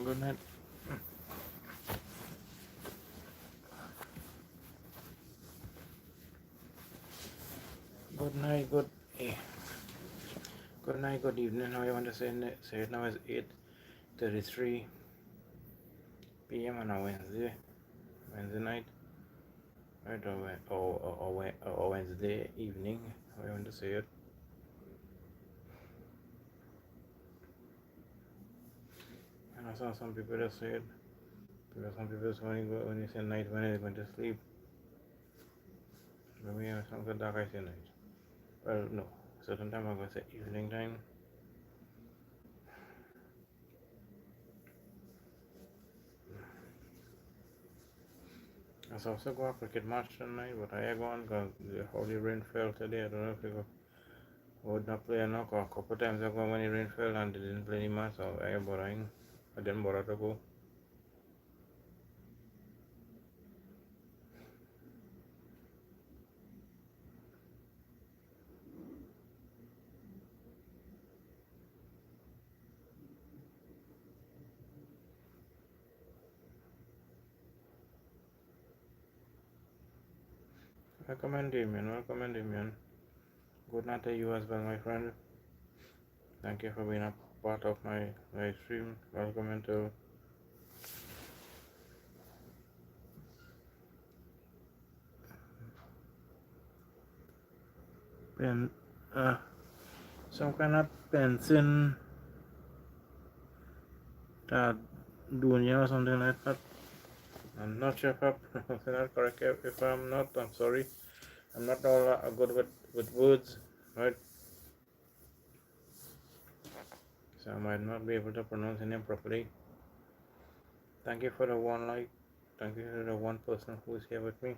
Good night. Good night, good night, good evening. How you want to say it now? Is 8:33 p.m. on a Wednesday night, right? Or Wednesday evening. How you want to say it? And I saw some people that say it. Because some people say when you say night, when they're going to sleep. Maybe some good dark I say night. Well, no. Certain time I'm going to say evening time. I was also go a cricket match tonight, but I go on because how the rain fell today. I don't know if we would not play or not. A couple times ago when the rain fell and they didn't play the match, so I boring. I didn't bother to go. Welcome, Damien. Good night to you as well, my friend. Thank you for being a part of my live stream. Welcome to pen, some kind of pencil dunya or something like that. I'm not sure if I'm pronouncing that correct. If I'm not, I'm sorry. I'm not all good with words, right? So I might not be able to pronounce your name properly. Thank you for the one like. Thank you to the one person who is here with me.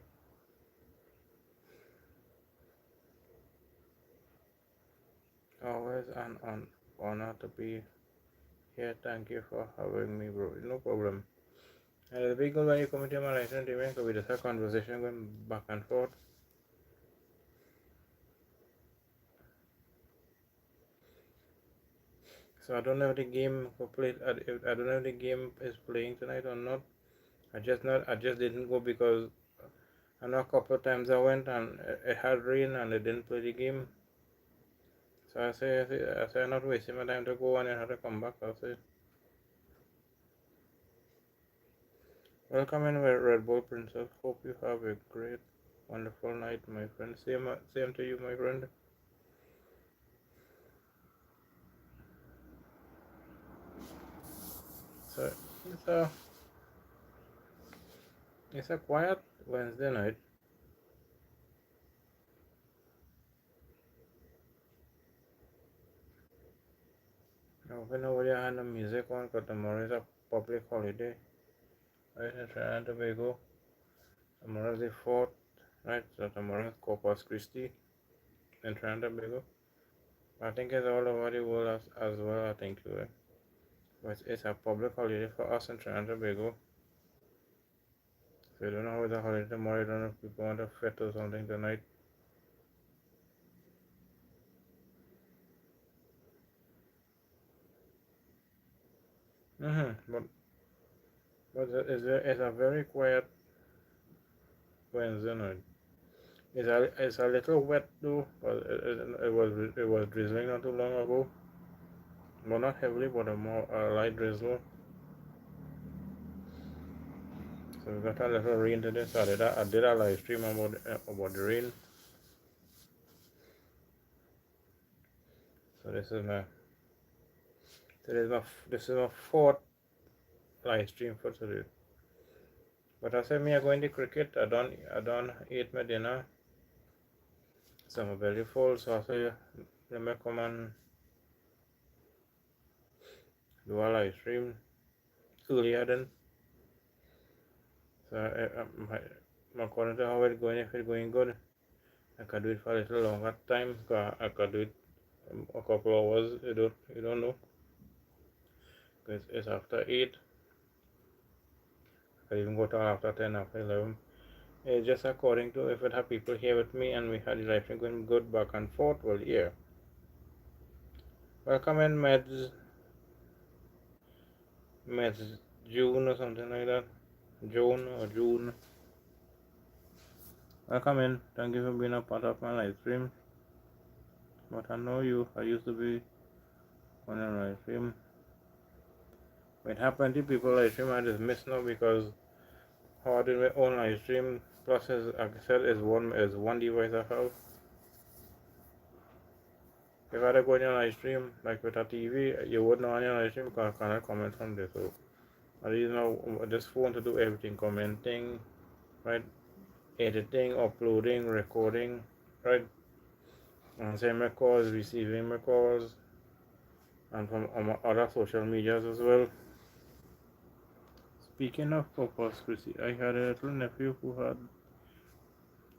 Always an honor to be here. Thank you for having me, bro. No problem. And it'll be good when you come into my license event, so we just have conversation going back and forth. So I don't know if the game I don't know if the game is playing tonight or not. I just didn't go because I know a couple of times I went and it had rain and they didn't play the game. So I say I'm not wasting my time to go and then have to come back. I say welcome in Red Bull Princess. Hope you have a great, wonderful night, my friend. Same to you, my friend. So it's a quiet Wednesday night. Hoping nobody had no music on because tomorrow is a public holiday. Right in Trinidad and Tobago. Tomorrow is the 4th, right? So tomorrow is Corpus Christi in Trinidad and Tobago. I think it's all over the world as well, I think, right? But it's a public holiday for us in Trinidad and Tobago. So I don't know how it's a holiday tomorrow. I don't know if people want to fit or something tonight. But it's a very quiet Wednesday night. It's a little wet though, but it was drizzling not too long ago. Well, not heavily, but a light drizzle. So we got a little rain today. So I did a live stream about the rain. So this is my fourth live stream for today. But I said me I going to cricket. I don't eat my dinner. So my belly full. So I say let me come and do a live stream earlier then. So according to how it's going, if it's going good, I could do it for a little longer time. I could do it a couple hours. You don't know. Because it's after 8. I even go to after 10, after 11. It's just according to if it have people here with me and we had the live stream going good back and forth. Well, yeah. Welcome in, Meds. Miss June or something like that. June or June. Welcome in. Thank you for being a part of my live stream. But I know you. I used to be on a live stream. It happened to people live stream I just miss now because how I do my own live stream. Plus, as I said, is one device I have. If I had to go on your live stream, like with a TV, you wouldn't know on your live stream because I cannot comment from there. So I use now this phone to do everything, commenting, right? Editing, uploading, recording, right? Answering my calls, receiving my calls, and from other social medias as well. Speaking of purpose, Chrissy, I had a little nephew who had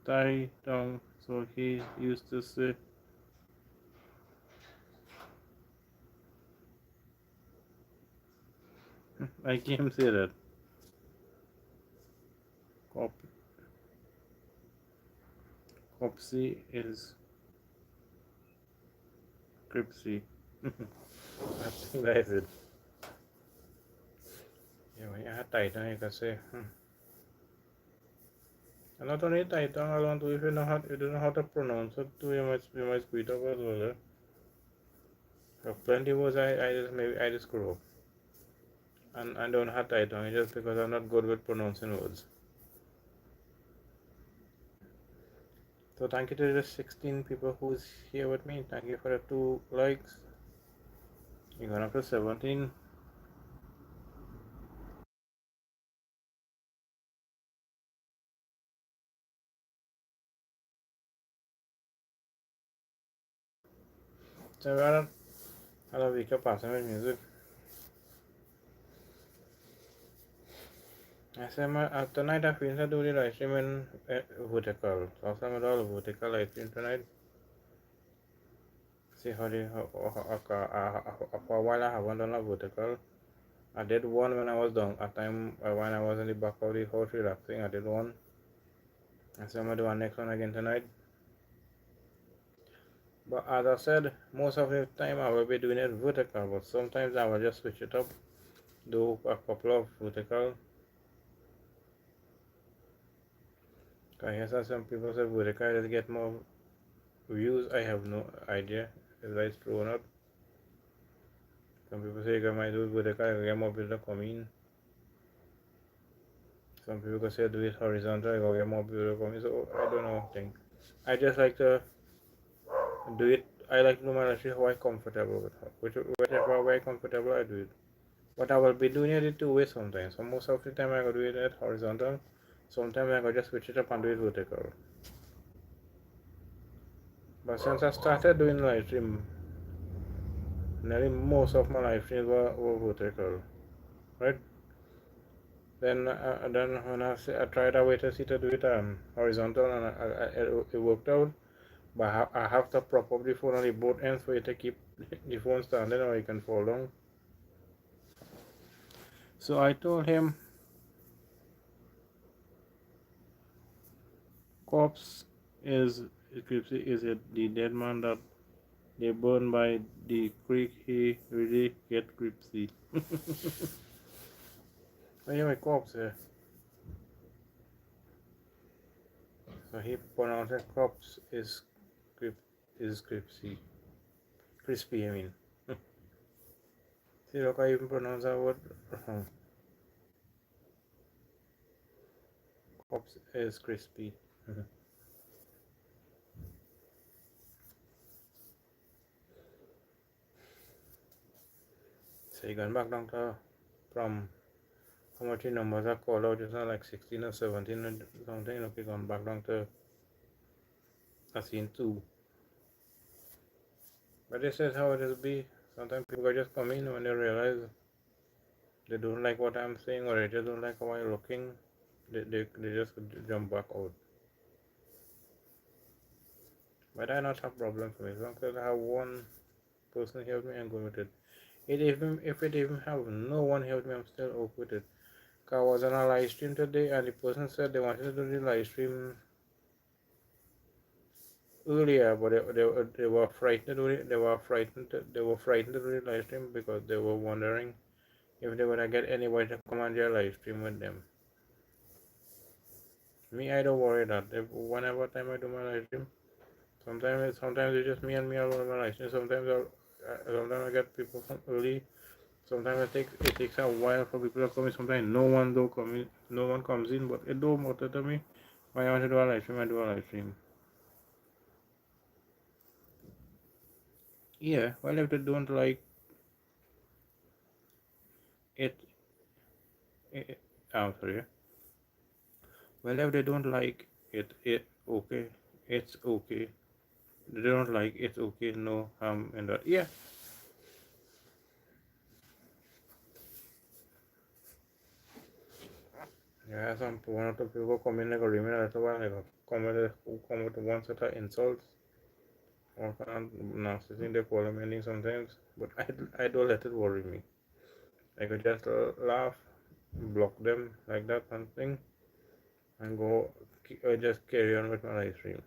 died down, so he used to say, I can't say that. Copsy is Cripsy. I think that is it. Yeah, when you have Titan, you can say, and not only Titan, I want to, if you know how, you don't know how to pronounce it too, you might screw it up as well. So plenty words I just screw up. And I don't have Titan just because I'm not good with pronouncing words. So thank you to the 16 people who's here with me. Thank you for the 2 likes. You're going up to 17. So I'll wake up passing with music. I said tonight I feel to do the live stream in vertical. So I'm all vertical live stream tonight. See how for a while I haven't done a vertical. I did one when I was done. At time when I was in the back of the house relaxing, I did one. And so I'm gonna do a next one again tonight. But as I said, most of the time I will be doing it vertical, but sometimes I will just switch it up, do a couple of vertical. I hear some people say vertical just get more views. I have no idea if that's true or not. Some people say you might do vertical, you get more people to come in. Some people say do it horizontal, you get more people to come in. So I don't know. I just like to do it. I like to do my how I'm comfortable with it. Whichever way comfortable I do it. But I will be doing it 2 ways sometimes. So most of the time I go do it at horizontal. Sometimes I go just switch it up and do it vertical. But since I started doing live stream, nearly most of my live streams were vertical, right? Then when I tried a way to see to do it horizontal and it worked out. But I have to prop up the phone on the both ends for you to keep the phone standing or you can fall down. So I told him, corpse is the dead man that they burn by the creek. He really get creepy. I hear my corpse here. So he pronounced corpse is crispy. Crispy, I mean. See, look, I even pronounce that word wrong. Corpse is crispy. So you going back down to from how much the numbers are called out just now, like 16 or 17 or something. Okay, going back down to a scene 2. But this is how it will be. Sometimes people just come in when they realize they don't like what I'm saying or they just don't like how I'm looking. They just jump back out. But I not have problem for me. As long as I have one person help me, I'm good with it. If it even have no one help me, I'm still okay with it. Cause I was on a live stream today and the person said they wanted to do the live stream earlier, but they were frightened to do it. They were frightened to do the live stream because they were wondering if they would get anybody to come on their live stream with them. Me, I don't worry that. Whenever time I do my live stream, sometimes it's just me and me alone on my live stream. Sometimes I get people from early. Sometimes it takes a while for people to come in. Sometimes no one don't come in, no one comes in, but it don't matter to me. When I want to do a live stream, I do a live stream. Yeah, well, if they don't like it, I'm sorry. Well, if they don't like it, okay, it's okay. They don't like it's okay, no harm in that. Yeah. Yeah, some one or two people come in like a remake, that's why like come with one set of insults or kind of nasty thing they call them ending sometimes. But I don't let it worry me. I could just laugh, block them like that kind of thing, and go just carry on with my live stream.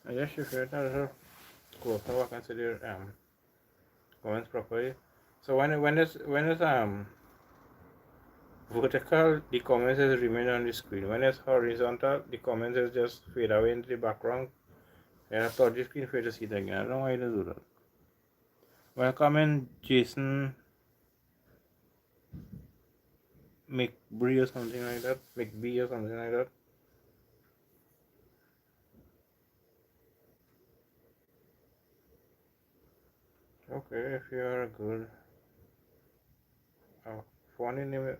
I guess you should have close how I consider comments properly. So when it's vertical, the comments is remain on the screen. When it's horizontal, the comments is just fade away into the background. And I thought the screen for you to see it again. I don't know why they do that. Welcome Jason McBree or something like that. McBee or something like that. Okay, if you are good. Funny name.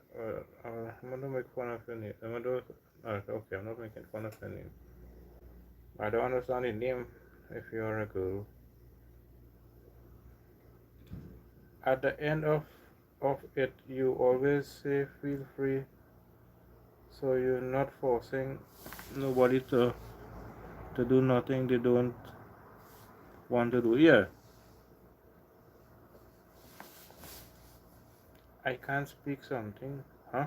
I'm gonna make fun of your name. Okay, I'm not making fun of your name. I don't understand the name if you are a girl. At the end of it, you always say feel free, so you're not forcing nobody to do nothing they don't want to do. Yeah, I can't speak something, huh?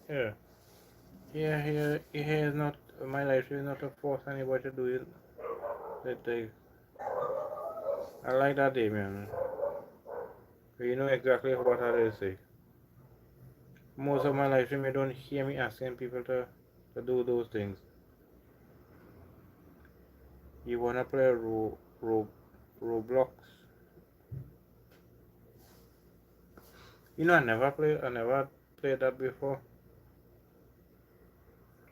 Yeah, here is not my life is not to force anybody to do it. That I like that, Damien. You know exactly what I say. Most of my life stream, you don't hear me asking people to do those things. You wanna play Roblox? You know, I never played that before.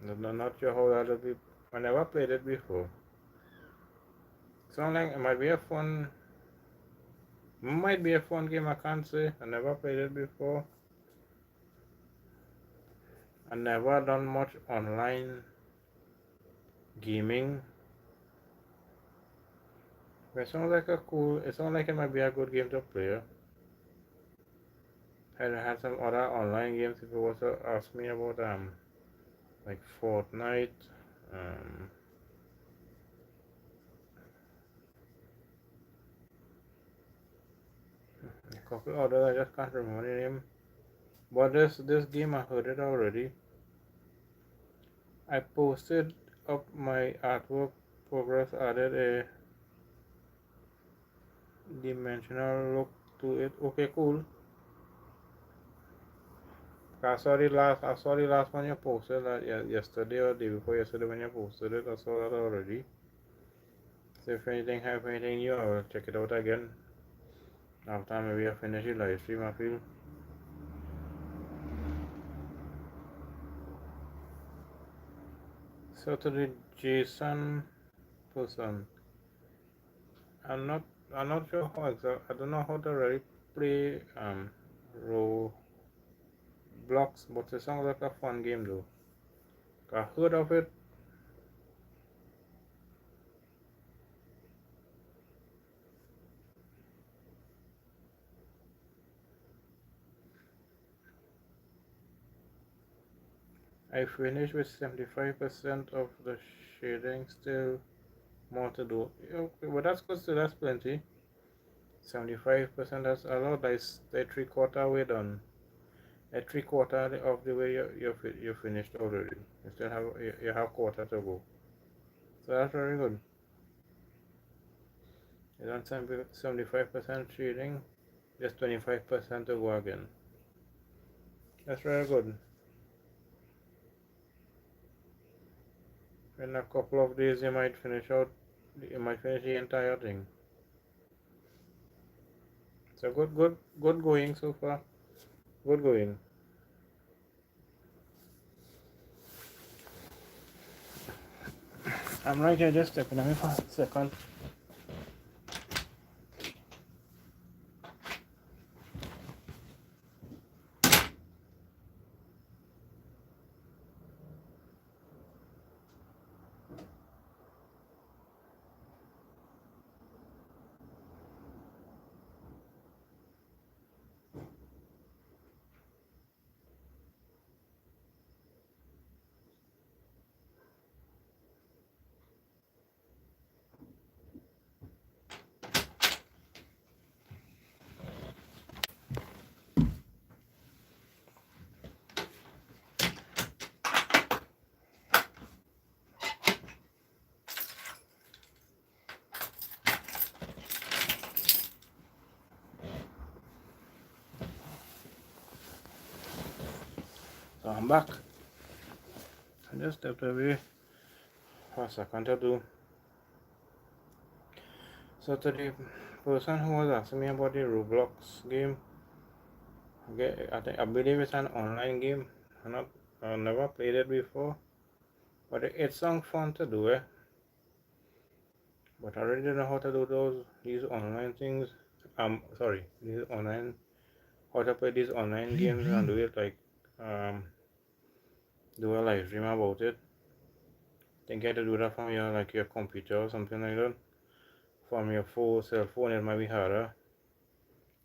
I'm not sure how that will be. I never played it before. Sound like it might be a fun game. I can't say. I never played it before. I never done much online gaming. It sounds like it sounds like it might be a good game to play. I had some other online games. People also ask me about like Fortnite, um, a couple others. I just can't remember the name. But this game I heard it already. I posted up my artwork progress, added a dimensional look to it. Okay, cool. I saw the last one you posted yesterday or the day before yesterday when you posted it. I saw that already. So if anything have anything new, I will check it out again. After maybe I finish the live stream, I feel. So to the Jason person, I'm not I'm not sure how exact. I don't know how to really play Roblox, but it sounds like a fun game though. I heard of it. I finished with 75% of the shading still. more to do. Okay, but that's good, so that's plenty. 75%, that's a lot. That's like 3/4 way done. At 3/4 of the way you're finished already. You still have you have quarter to go. So that's very good. You done 75% trading, just 25% to go again. That's very good. In a couple of days, you might finish the entire thing. So good going so far. Good going. I'm right here, just stepping away for a second. So I'm back. I just stepped away for a second to do. So to the person who was asking me about the Roblox game, I believe it's an online game. I've never played it before, but it sounds fun to do. But I really don't know how to do these online things. Sorry, these online how to play these online games and do it like do a live stream about it. Think you have to do that from your computer or something like that. From your cell phone it might be harder.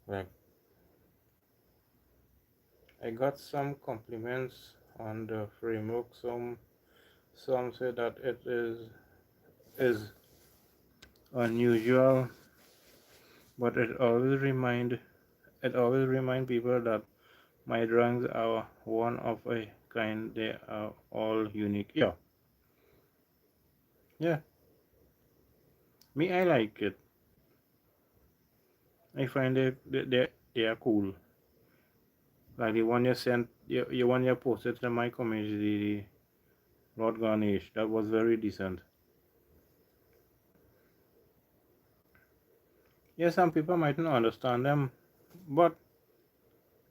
Like I got some compliments on the framework. Some say that it is unusual, but it always remind people that my drawings are one of a kind. They are all unique. Yeah, yeah. Me, I like it. I find they are cool. Like the one you sent, you one you posted to my community, Lord Ganesh. That was very decent. Yeah, some people might not understand them, but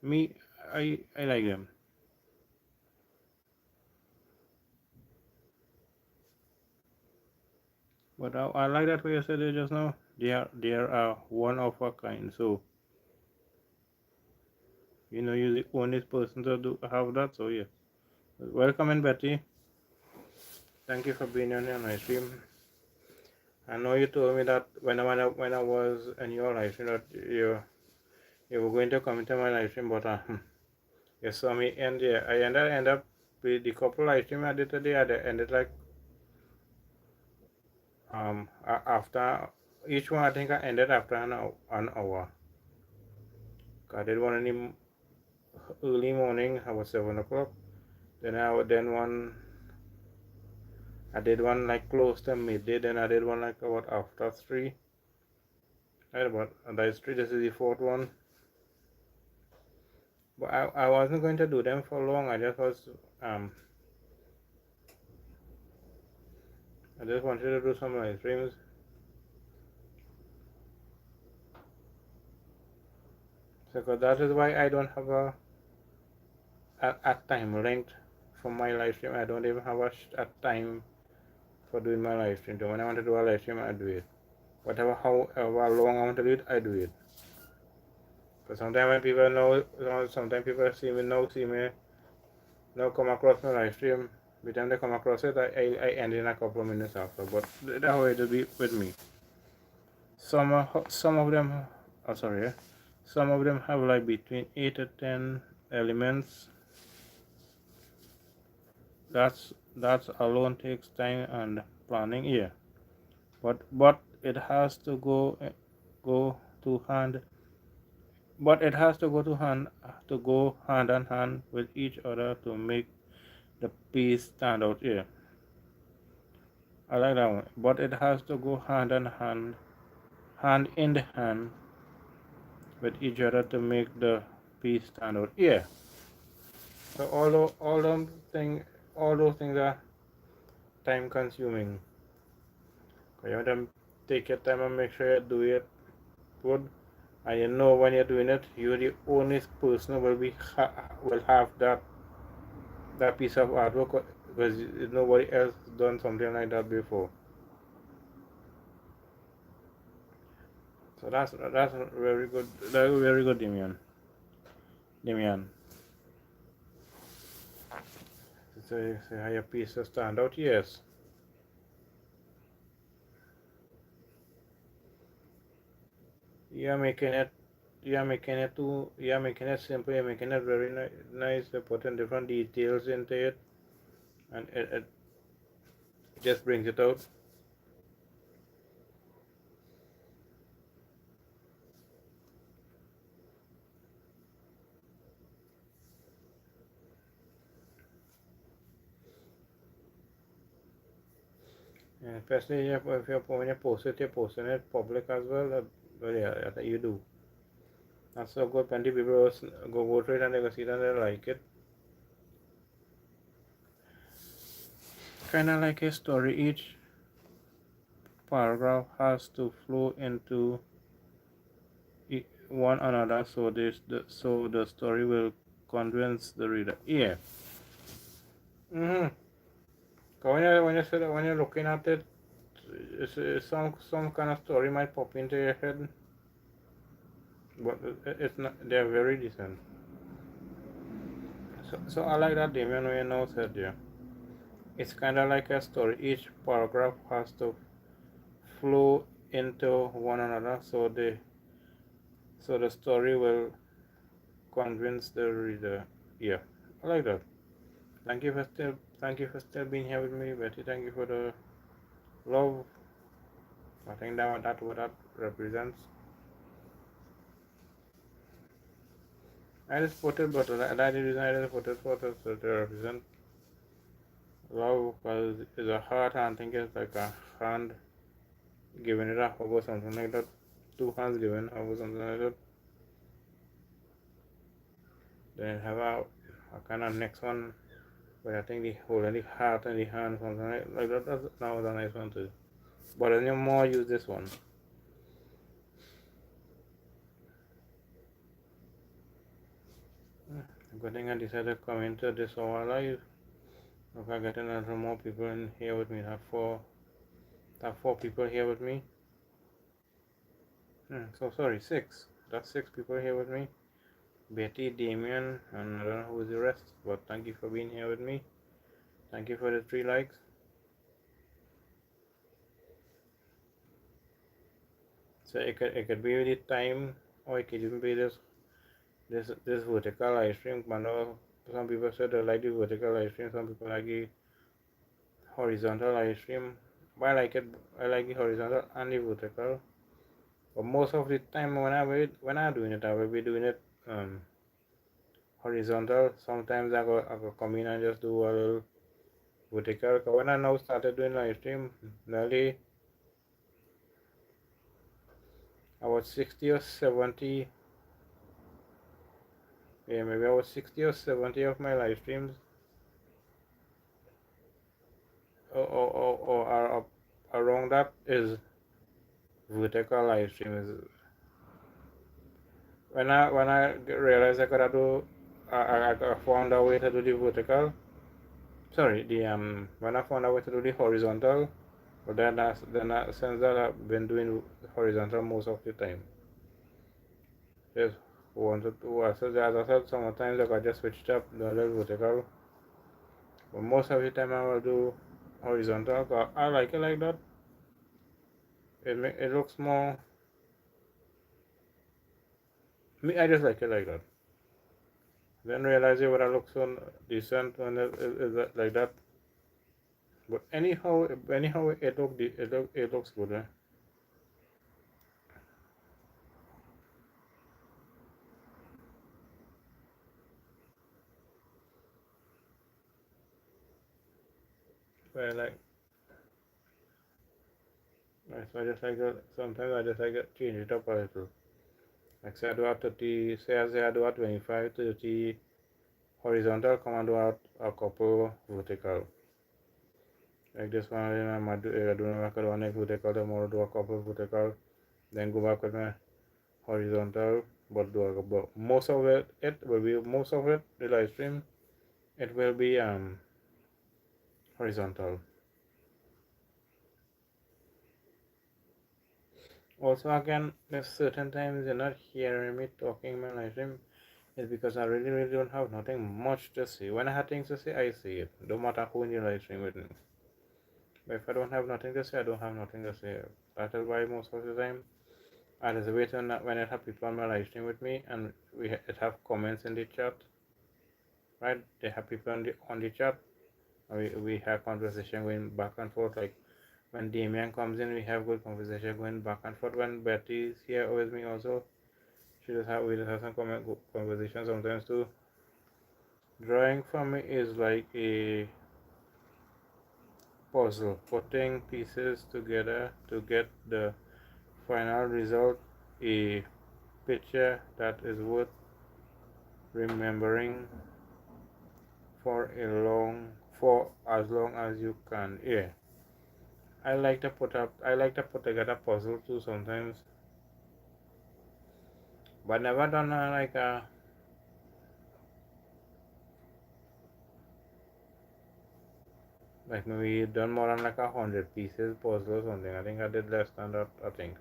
me, I like them. But I like that way you said it just now. They are one of a kind. So you're the only person to have that. So yeah, welcome in Betty. Thank you for being on my stream. I know you told me that when I was in your live stream that you were going to come into my live stream, but you saw me end there. I end up with the couple live stream I did today. I ended like after each one. I think I ended after an hour. I did one in the early morning, about 7 o'clock. I did one like close to midday. Then I did one like about after 3. Right about that's 3. This is the fourth one. But I wasn't going to do them for long. I just wanted to do some live streams. So that is why I don't have a time length for my live stream. I don't even have a time for doing my live stream. So when I want to do a live stream, I do it. However long I want to do it, I do it. But sometimes when people sometimes people see me now come across my live stream. By the time they come across it, I end in a couple of minutes after. But that's how it will be with me. Some of them, oh sorry, some of them have like between 8 to 10 elements. That's alone takes time and planning. Yeah, but it has to go to hand but it has to go hand in hand with each other to make the piece stand out here. I like that one. But it has to go hand in hand with each other to make the piece stand out here. So all those things are time consuming. You have to take your time and make sure you do it good. And you know when you're doing it, you're the only person who will have that piece of artwork because nobody else done something like that before. So that's very good. That's very good, Damian. Damian. So you see how your pieces stand out? Yes. You're making it. You're making it too. You're making it simple. You're making it very nice. You're putting different details into it, and it just brings it out. And especially if when you post it, you're posting it public as well. Well, yeah, you do. That's so good. Plenty people go through it and they go see it and they like it. Kind of like a story. Each paragraph has to flow into one another, so the story will convince the reader. Yeah. Mm-hmm. When you're looking at it, some kind of story might pop into your head, but it's not. They're very decent. So I like that Damien way now said yeah. It's kind of like a story. Each paragraph has to flow into one another, so the story will convince the reader. Yeah, I like that. Thank you for still being here with me, Betty. Thank you for the love. I think that's what that represents. I just put it, but that is the reason I just put it for to represent love, because it's a heart, and I think it's like a hand giving it a hug or something like that. Two hands giving a hug or something like that. Then have a kind of next one, but I think the holding the heart and the hand, something like that. That was a nice one too. But then you more use this one. Good thing I decided to come into this hour live. If I get another more people in here with me, have four people here with me. So sorry, six. That's six people here with me. Betty, Damien, and I don't know who's the rest. But thank you for being here with me. Thank you for the 3 likes. So it could be the time, or it could even be this vertical live stream. I know some people said they like the vertical live stream. Some people like the horizontal live stream. But I like the horizontal and the vertical. But most of the time when I'm doing it, I will be doing it horizontal. Sometimes I go come in and just do a little vertical. Cause when I now started doing live stream, nearly about 60 or 70, yeah, maybe about 60 or 70 of my live streams or are up around that is vertical live stream. Is when I realized I could do, I found a way to do the vertical. Sorry, the when I found a way to do the horizontal, but since that I've been doing horizontal most of the time. Just wanted to, as I said, sometimes I got just switched up the little vertical, but most of the time I will do horizontal. Cause I like it like that. It looks more. Me, I just like it like that. Then realize it would have looked so decent when it is like that. But anyhow, it looks good, eh? But so I just like to, sometimes I just like to change it up a little. Like say I do a 30, say I do a 25, 30 horizontal, come and do a couple vertical. Like this one, I might do, I do one like vertical, tomorrow do a couple vertical, then go back with my horizontal, but most of it will be, most of it, the live stream, it will be horizontal. Also, again, if certain times you're not hearing me talking in my live stream, it's because I really don't have nothing much to say. When I have things to say, I say it. No matter who in the live stream with me. But if I don't have nothing to say, I don't have nothing to say. That is why most of the time I just wait on that when I have people on my live stream with me and it have comments in the chat, right? They have people on the chat. We have conversation going back and forth. Like when Damien comes in, we have good conversation going back and forth. When Betty is here with me also, we just have some conversation sometimes too. Drawing for me is like a puzzle, putting pieces together to get the final result, a picture that is worth remembering for as long as you can. Yeah, I like to put together puzzle too sometimes, but never done like maybe done more than like 100 pieces puzzle or something. I think I did less than that. I think,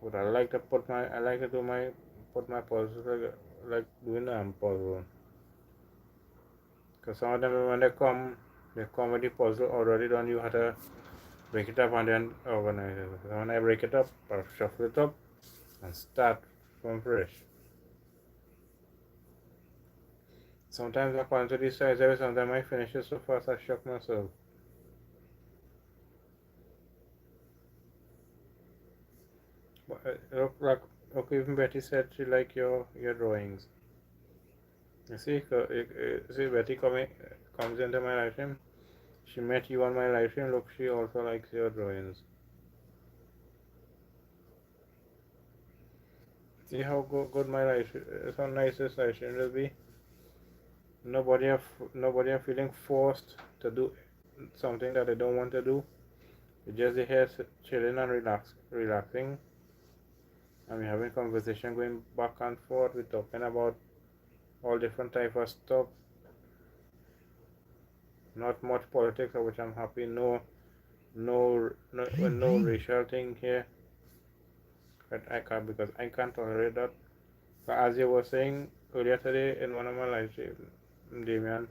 but I like to do my put my puzzle like doing puzzle. Because some of them when they come with the puzzle already done. You have to break it up and then organize it. So when I break it up, I shuffle it up and start from fresh. Sometimes I come to the size of it, sometimes I finish it so fast I shock myself. But look, even Betty said she like your drawings. You see, see Betty comes into my live stream. She met you on my live stream. Look, she also likes your drawings. See how good my live stream, how nice this live stream will be. Nobody are feeling forced to do something that they don't want to do. We're just here chilling and relaxing, and we're having conversation going back and forth. We're talking about all different type of stuff. Not much politics, of which I'm happy. No racial thing here. But I can't because I can't tolerate that. But as you were saying earlier today in one of my live streams, Damien,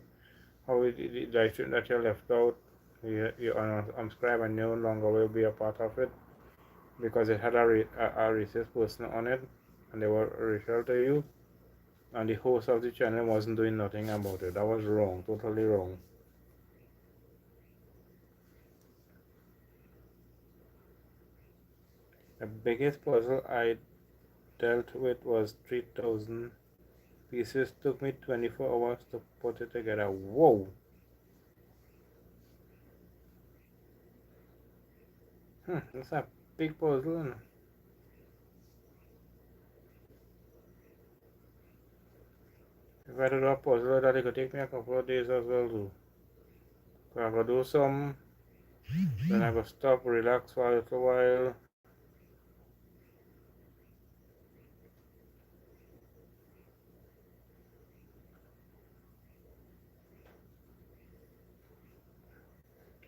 how the live stream that you left out, you unsubscribe and no longer will be a part of it because it had a racist person on it and they were racial to you, and the host of the channel wasn't doing nothing about it. That was wrong, totally wrong. The biggest puzzle I dealt with was 3,000 pieces. Took me 24 hours to put it together. Whoa! That's a big puzzle. If I do a puzzle that it could take me a couple of days as well too. So I could do some, then I could stop, relax for a little while.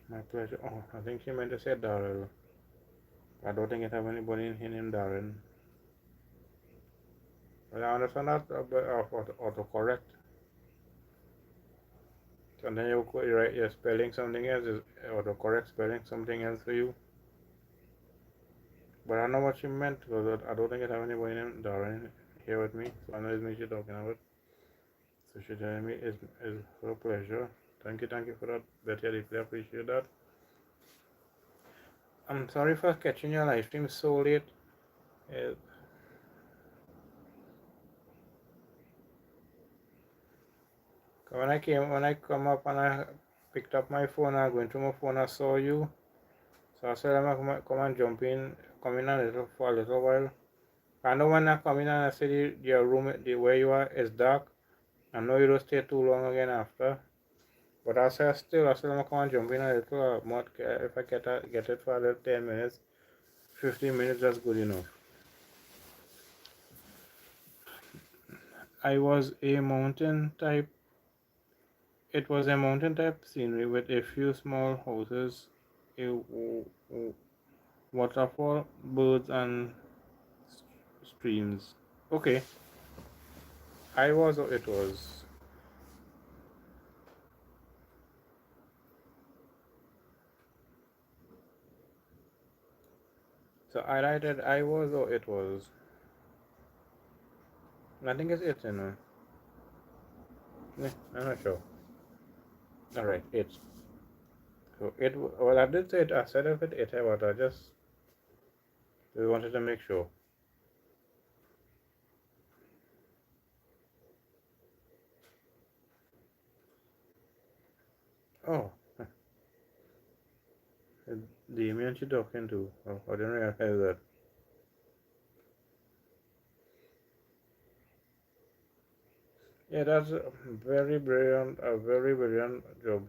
My pleasure. Oh, I think she meant to say Darrel. I don't think it have anybody in here named Darren. But I understand that autocorrect. And then you write you're spelling something else, is autocorrect spelling something else for you. But I know what she meant because I don't think it have anybody named Darren here with me. So I know it's me she's talking about. So she telling me it's her pleasure Thank you for that, Betty. I deeply appreciate that. I'm sorry for catching your live stream so late. Uh, when I come up and I picked up my phone, I went through my phone, I saw you. So I said I'm gonna come and jump in, come in for a little while. I know when I come in and I see your room, where you are is dark. I know you don't stay too long again after. But I said I still I'm gonna jump in a little more. If I get it for a little 10 minutes, 15 minutes, that's good enough. I was a mountain type. It was a mountain type scenery with a few small houses, a waterfall, birds, and streams. Okay, I was. It was. So I write I was or it was. I think it's it, you know. I'm not sure. All right, it's. So it. Well, I did say it. I said of it, but I just we wanted to make sure. Oh, Damien she talking to. Oh, I didn't realize that. Yeah, that's a very brilliant job.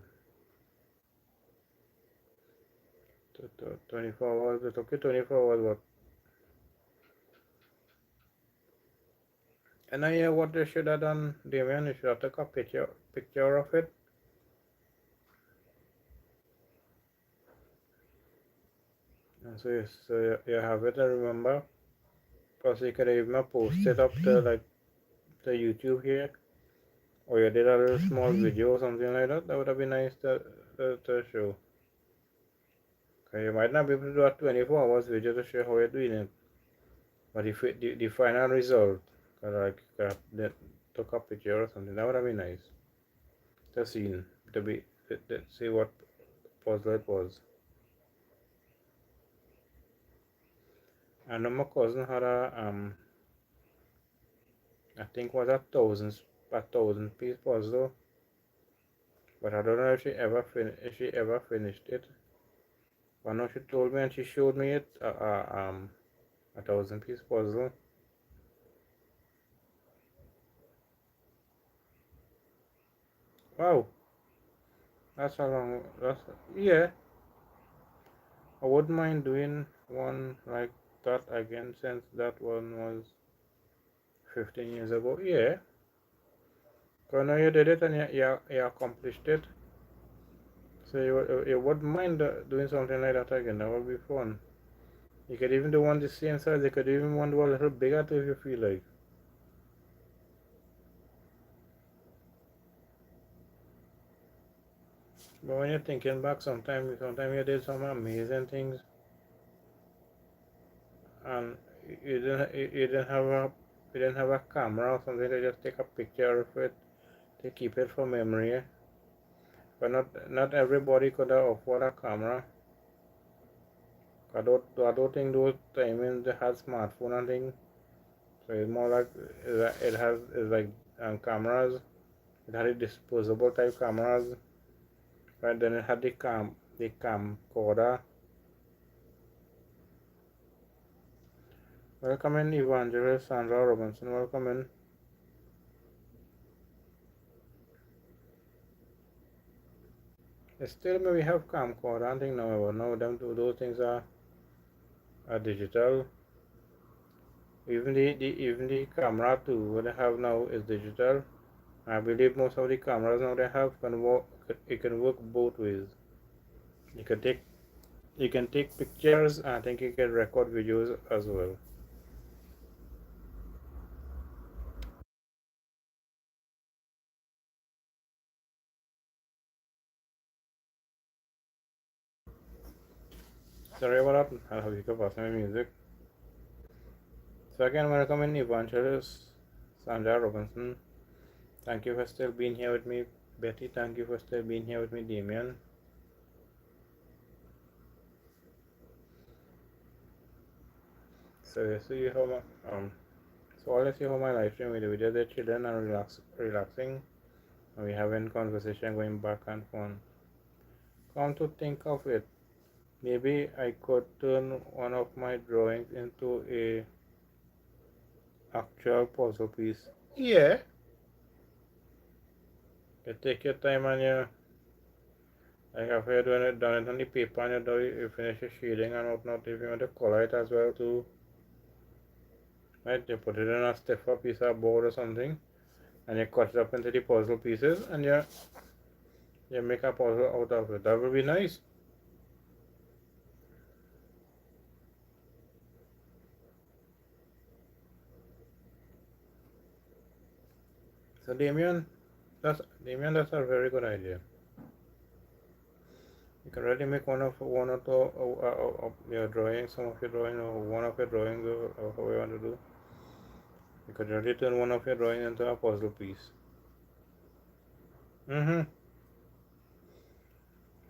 24 hours, it's okay, 24 hours, what? And I hear what they should have done, Damien, you should have took a picture of it. And so you have it, I remember. Plus you could even post it up to like the YouTube here. Or you did a little small video or something like that. That would have been nice to show. Okay, you might not be able to do a 24 hours video to show how you're doing it. But if the final result, like took a picture or something, that would have been nice. The scene, to see what puzzle it was. I know my cousin had I think was a thousand piece puzzle, but I don't know if she ever finished it. I know she told me and she showed me it, a thousand piece puzzle. Wow, that's a long. Yeah. I wouldn't mind doing one like that again since that one was 15 years ago. Yeah, because now you did it and you accomplished it. So you wouldn't mind doing something like that again. That would be fun. You could even do one the same size. You could even one do a little bigger too if you feel like. But when you're thinking back, sometimes you did some amazing things, and you didn't have a camera or something to just take a picture of it to keep it for memory. But not everybody could afford a camera. I don't think those timings they had smartphone and things. So it's more like it has it's like cameras. It had a disposable type cameras. Right then it had the camcorder. Welcome in Evangelist Sandra Robinson. Welcome in. Still maybe have camcorder and thing now. Now them those things are digital. Even the camera too what they have now is digital. I believe most of the cameras now they have can work. It can work both ways. You can take pictures, and I think you can record videos as well. Sorry about that. I'll have you pass my music. So again, welcome in Evangelist Sandra Robinson. Thank you for still being here with me, Betty, thank you for still being here with me, Damien. So you see how my so all you see how my live stream with the videos are chilling and relaxing, and we having conversation going back and forth. Come to think of it, maybe I could turn one of my drawings into a actual puzzle piece. Yeah. You take your time and you like after you're doing it done it on the paper and you finish your shading and whatnot, if you want to color it as well too. Right, you put it in a stiffer piece of board or something and you cut it up into the puzzle pieces and you make a puzzle out of it. That would be nice. So Damien, that's a very good idea. You can really make one or two of your drawings, some of your drawing, or one of your drawings, or how you want to do. You could really turn one of your drawings into a puzzle piece.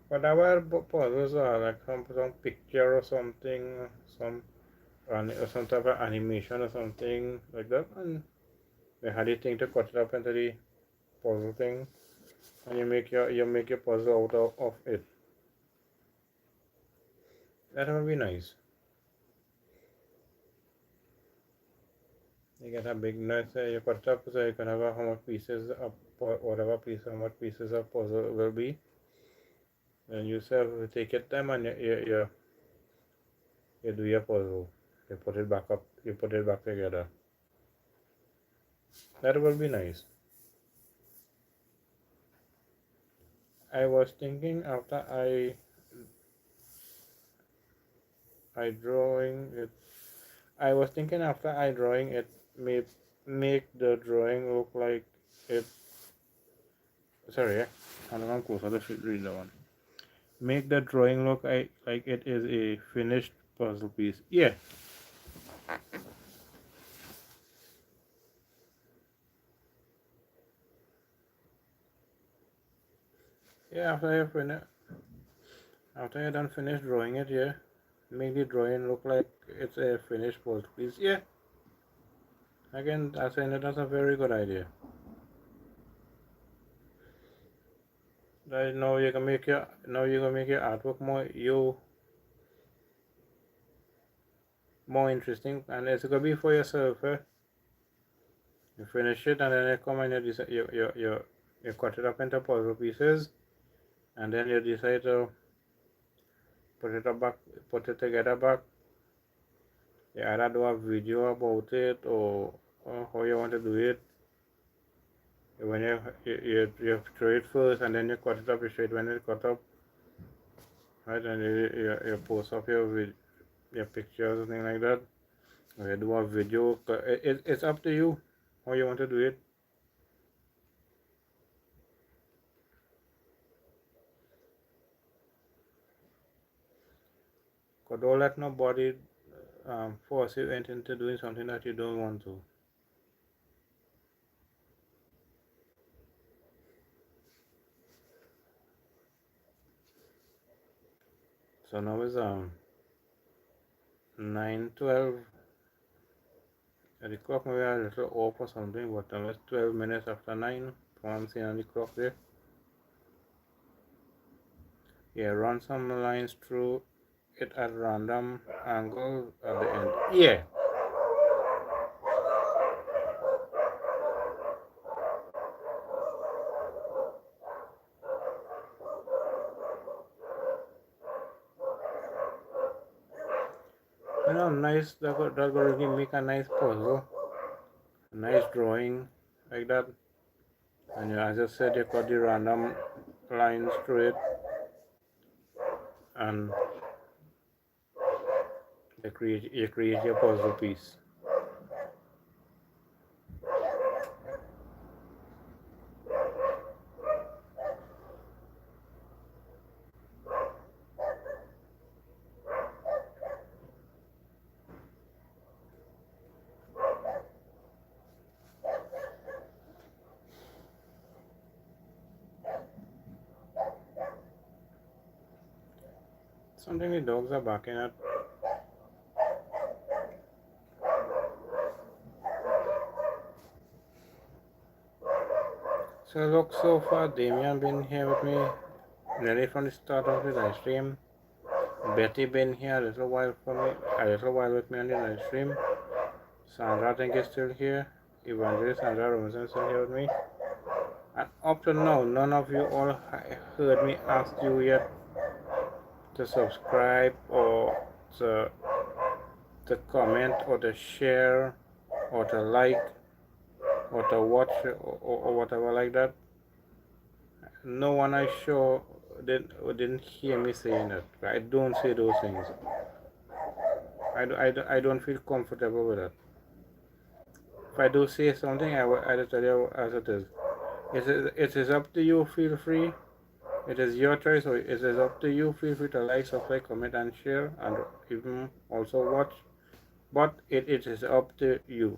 Whatever puzzles are, like some picture or something, or some type of animation or something like that, and they had the thing to cut it up into the puzzle thing, and you make your puzzle out of it. That would be nice. You get a big nut, you cut it up so you can have how much pieces of whatever piece, how much pieces of puzzle will be. And you take your time and you do your puzzle. You put it back up. You put it back together. That will be nice. I was thinking after I drawing it. I was thinking after I drawing it, make the drawing look like it. Sorry, I'm closer. Let's read that one. Make the drawing look like it is a finished puzzle piece. Yeah. Yeah, after you're done finished drawing it, yeah, make the drawing look like it's a finished puzzle piece. Yeah. Again, I saying that's a very good idea. Right now you can make your artwork more interesting, and it's gonna be for yourself. You finish it, and then you come and you cut it up into puzzle pieces, and then you decide to put it together back. You either do a video about it or how you want to do it. When you throw it first, and then you cut it up. You show it when it's cut up, right? And you post up your pictures or something like that. Or you do a video. It's up to you how you want to do it. But don't let nobody force you into doing something that you don't want to. So now it's 9:12. The clock may be a little off or something, but it's 12 minutes after 9. I'm seeing on the clock there. Yeah, run some lines through it at random angles at the end. Yeah. Nice. That could really make a nice puzzle, a nice drawing like that. And as I said, you cut the random lines through it, and you create your puzzle piece. Something the dogs are barking at. So look, so far Damien been here with me nearly from the start of the live stream. Betty been here a little while with me on the live stream. Sandra I think is still here. Evangelist Sandra Robinson is still here with me. And up to now, none of you all heard me ask you yet to subscribe or to comment or to share or to like or to watch or whatever like that. No one I sure didn't hear me saying that. I don't say those things. I don't feel comfortable with that. If I do say something, I'll tell you as it is. It is up to you, feel free. It is your choice, or it is up to you. Feel free to like, subscribe, comment, and share, and even also watch. But it is up to you.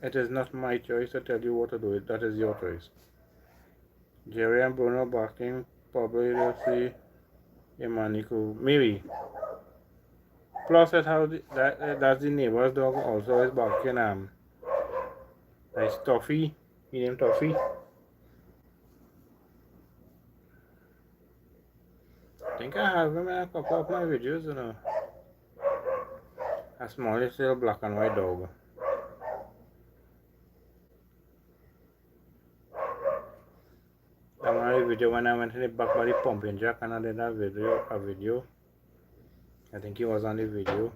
It is not my choice to tell you what to do. That is your choice. Jerry and Bruno barking. Probably they'll see Emaniku. Maybe. Plus, that's the neighbor's dog also is barking. That's Toffee. He named Toffee. I think I have him in a couple of my videos, you know. A small little black and white dog. I made a video when I went in the back by the pumping jack and I did a video. I think he was on the video.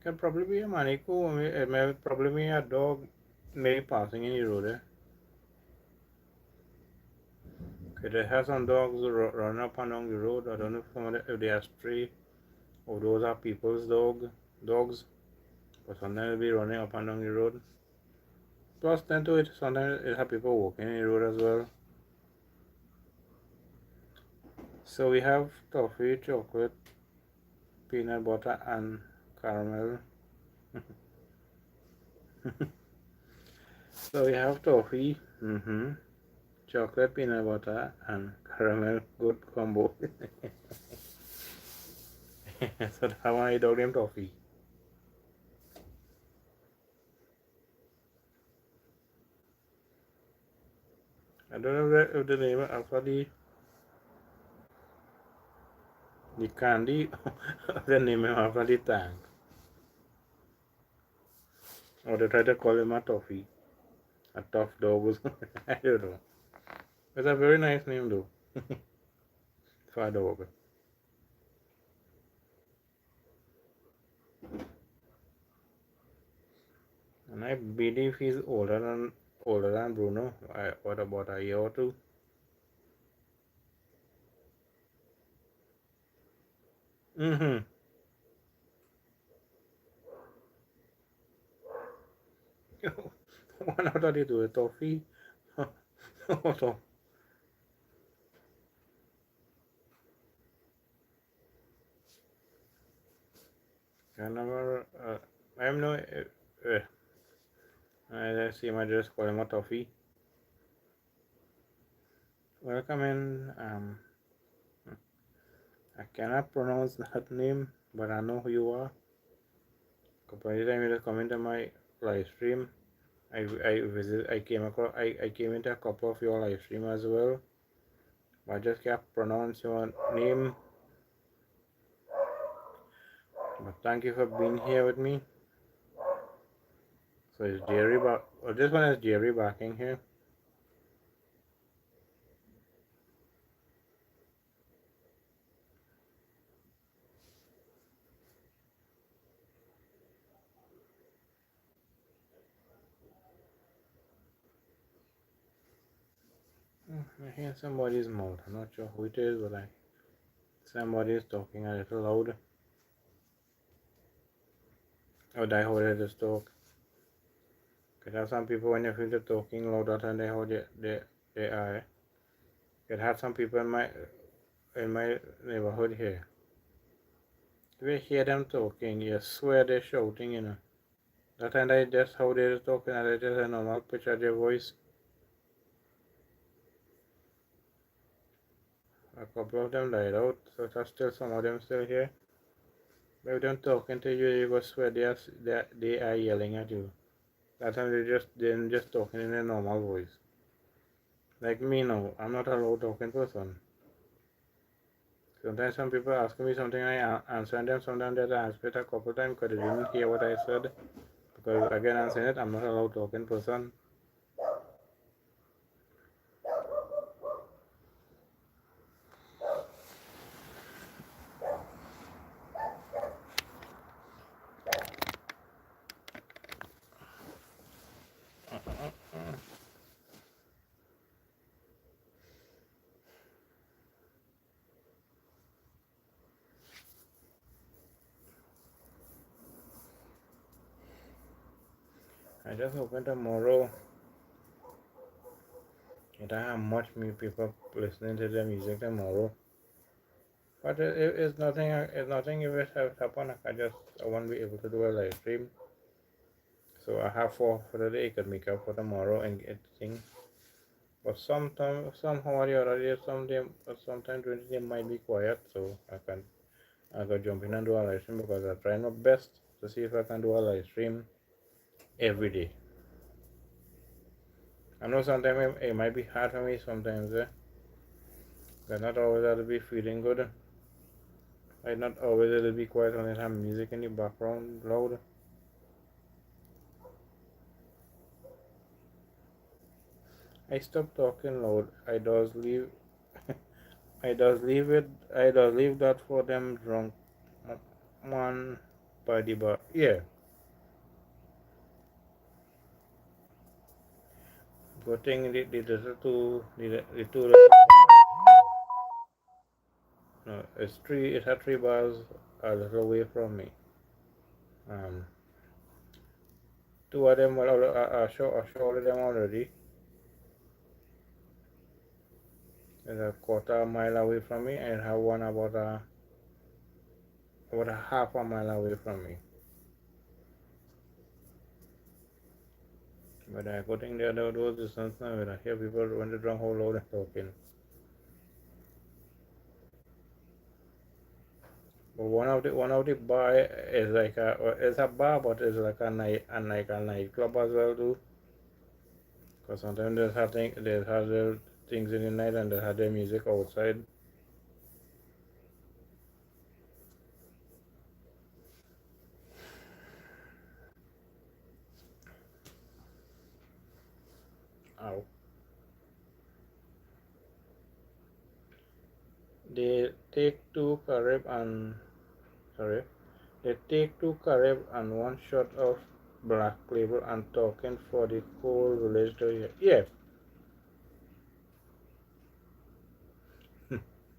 Can probably be a manico, it may probably be a dog maybe passing in the road there. Okay, they have some dogs running up and down the road. I don't know if they are stray or those are people's dogs. But sometimes they'll be running up and down the road. Plus then to it, sometimes it have people walking in the road as well. So we have toffee, chocolate, peanut butter and caramel. So we have toffee, chocolate, peanut butter and caramel. Good combo. So that one I dog named Toffee. I don't know if the name after the candy the name after the tank. Or they try to call him a Toffee. A tough dog. I don't know. It's a very nice name though. For a dog. And I believe he's older than Bruno. What about a year or two? One out of the two, Toffee. Also, I never. I'm no. I see my just call him a Toffee. Welcome in. I cannot pronounce that name, but I know who you are. Couple of times you come into my live stream. I came into a couple of your live stream as well. I just can't pronounce your name. But thank you for being here with me. So it's Jerry this one is Jerry barking here. I hear somebody's mouth. I'm not sure who it is, but somebody is talking a little loud. Oh, I hold it to talk. Could have some people when you feel they're talking louder than they hold they are. Could have some people in my neighborhood here. If you hear them talking, you swear they're shouting, you know. That time I just how they're talking and I just a normal pitch of their voice. A couple of them died out, so there's still some of them still here. But if them talking to you, you go swear they are yelling at you. That time they're just talking in a normal voice. Like me now, I'm not a loud talking person. Sometimes some people ask me something, I answer them. Sometimes they ask me it a couple times because they didn't hear what I said. Because again, I'm saying it, I'm not a loud talking person. I just hoping tomorrow it have much more people listening to the music tomorrow. But it's nothing. It's nothing if it has happened. I won't be able to do a live stream. So I have for the day. I could make up for tomorrow and get things. But somehow or the other, sometimes during the day might be quiet. So I could jump in and do a live stream because I try my best to see if I can do a live stream every day. I know sometimes it might be hard for me sometimes. But not always have to be feeling good. I not always have to be quiet when I have music in the background loud. I stop talking loud. I does leave. I does leave it. I does leave that for them drunk man by the bar. Yeah. Good thing the two no, it's three. It had three bars a little away from me. Um, two of them were I showed them already. There's a quarter mile away from me, and I have one about a half a mile away from me. But I go think those distance now. When I hear people when they drunk how loud and talking. But one of the bar is like it's a bar, but it's like a nightclub as well too. Because sometimes they have their things in the night and they have their music outside. Ow. They take two Carib and sorry. They take two Carib and one shot of black label and talking for the whole village to hear. Yeah.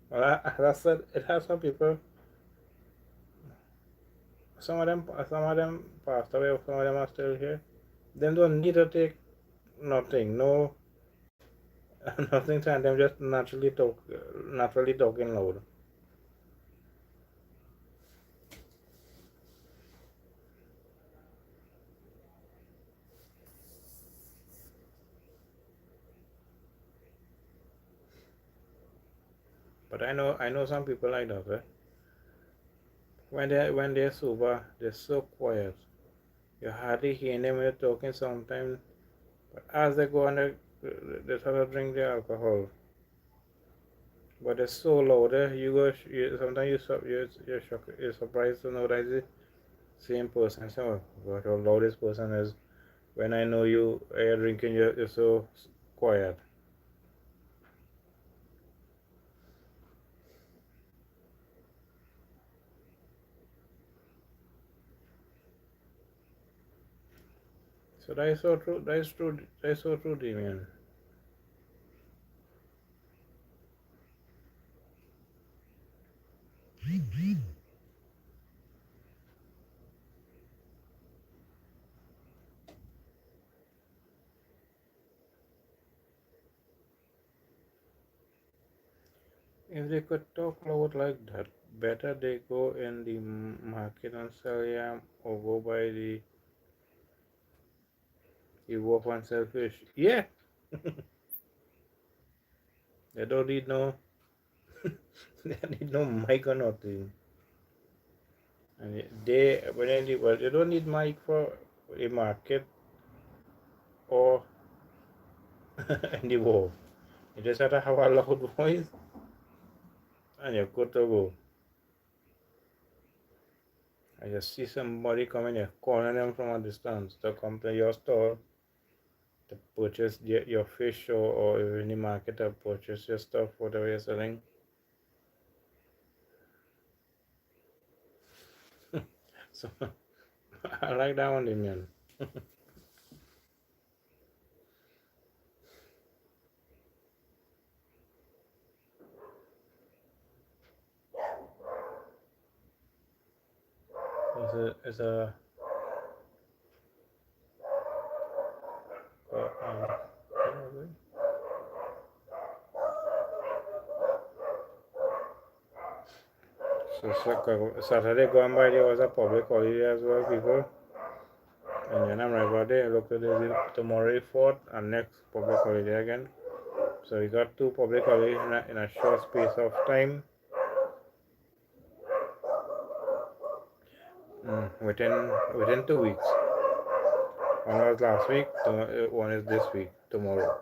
Well, that's it. It has some people. Some of them passed away. Some of them are still here. Them don't need to take nothing. No, nothing. And them just naturally talking loud. But I know some people like that. When they're sober, they're so quiet. You hardly hear them when they're talking sometimes. But as they go on, they start to drink the alcohol. But it's so loud. Sometimes you're surprised to know that it's the same person. So, what your loudest person is. When I know you're drinking, you're so quiet. So that is so true. That is true. That is so true, Damien. If they could talk loud like that, better they go in the market and sell yam or go by the wharf and sell fish. Yeah, they don't need no. They need no mic or nothing. And they when they well, you don't need mic for a market or in the war. You just have to have a loud voice and you're good to go. I just see somebody coming here, calling them from a distance to come to your store to purchase your fish or if in the market to purchase your stuff, whatever you're selling. So I like that one, Damien. It's a so Saturday gone by there was a public holiday as well, people. And then I'm right about there. Look at this tomorrow 4th and next public holiday again. So we got two public holidays in a short space of time. Within 2 weeks. One was last week, one is this week, tomorrow.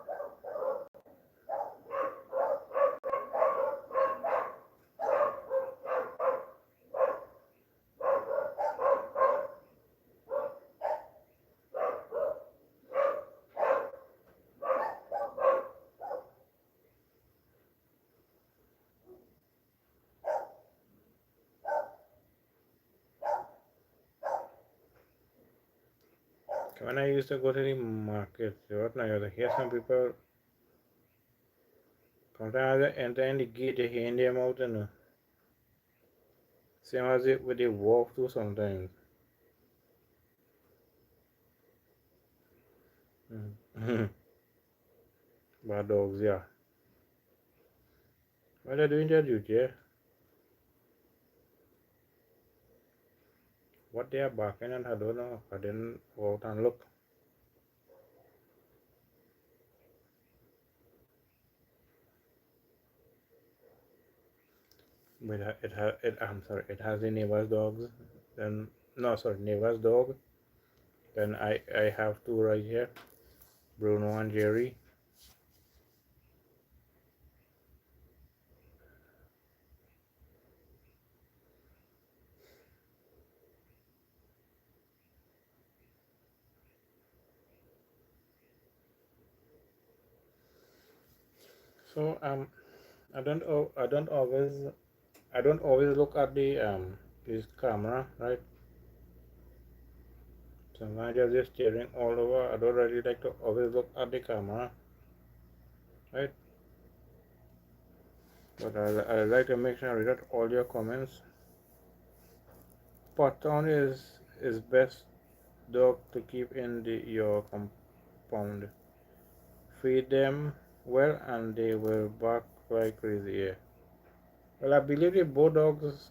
When I used to go to the market, what now you hear some people sometimes they enter in the gate, they hand them out and same as it with they walk through sometimes. Bad dogs, yeah. What are they doing their duty, yeah? What they are barking and I don't know. I didn't go out and look. But I'm sorry, it has the neighbor's dogs. Then no, sorry, neighbor's dog. Then I have two right here, Bruno and Jerry. So I don't always look at the this camera, right? Sometimes I'm just staring all over. I don't really like to always look at the camera, right? But I like to make sure I read out all your comments. Patton is best dog to keep in your compound. Feed them well and they will bark like crazy. Yeah. Well, I believe the both dogs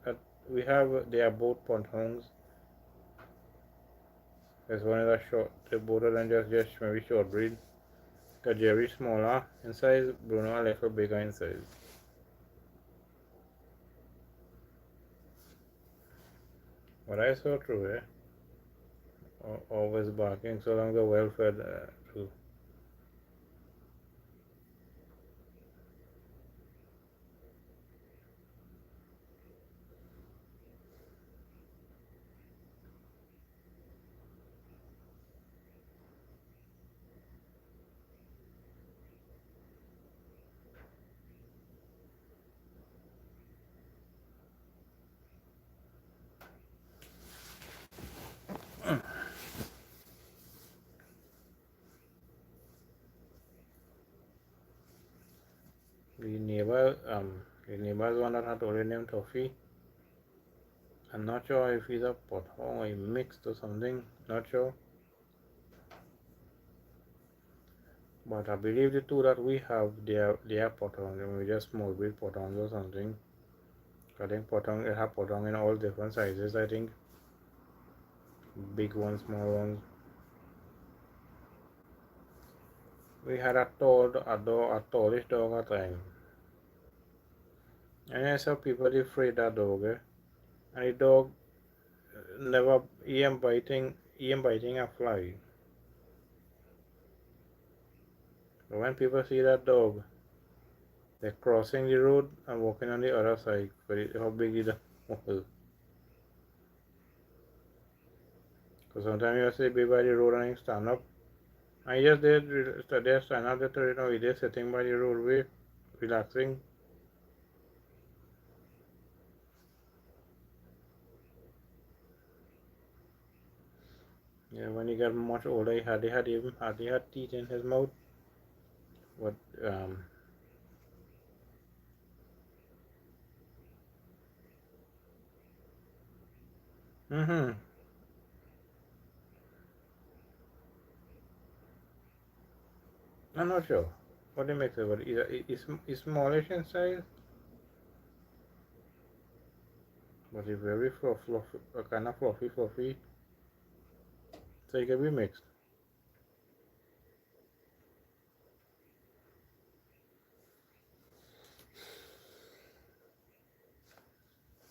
that we have, they are both Pontons. There's one is a short, the both of them just maybe short breed. Cause Jerry smaller in size, Bruno a little bigger in size. But that's so true, eh? Always barking so long the well fed too. The neighbor's one that had already named Toffee. I'm not sure if he's a pothong or a mixed or something, not sure. But I believe the two that we have, they are pothong. They may just small breed pothongs or something. I think potong, they have potong in all different sizes, I think. Big ones, small ones. We had a tallish dog at time. And I saw people they afraid that dog, and the dog never he am biting a fly. But when people see that dog, they're crossing the road and walking on the other side for how big the dog is. Because sometimes you see be by the road and you stand up. I just did there stand up there, we just sitting by the roadway, relaxing. Yeah, when he got much older, he had teeth in his mouth. But mm-hmm. I'm not sure what they make it, but it's smallish in size, but it's very fluffy, kind of fluffy. So it can be mixed.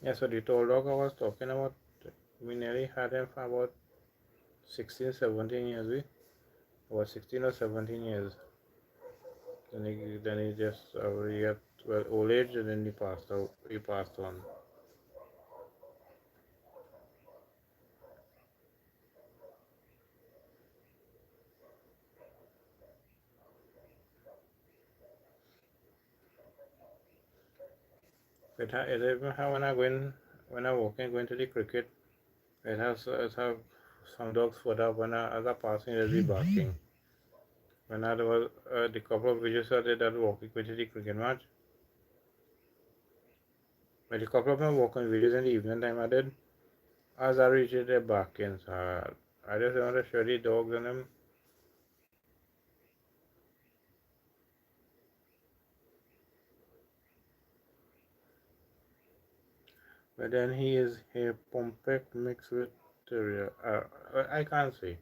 Yeah, so the tall dog I was talking about, we nearly had him for about 16, 17 years. About 16 or 17 years. Then he just he got well old age, and then he passed out. He passed on. It even how when I walk in going to the cricket, it have some dogs foot up when as I passing they'll be barking. When I was the couple of videos I did that walking going to the cricket match, but a couple of my walking videos in the evening time I did, as I reached it, they're barking. So I just want to show the dogs and them. But then he is a Pompek mixed with Terrier. I can't say.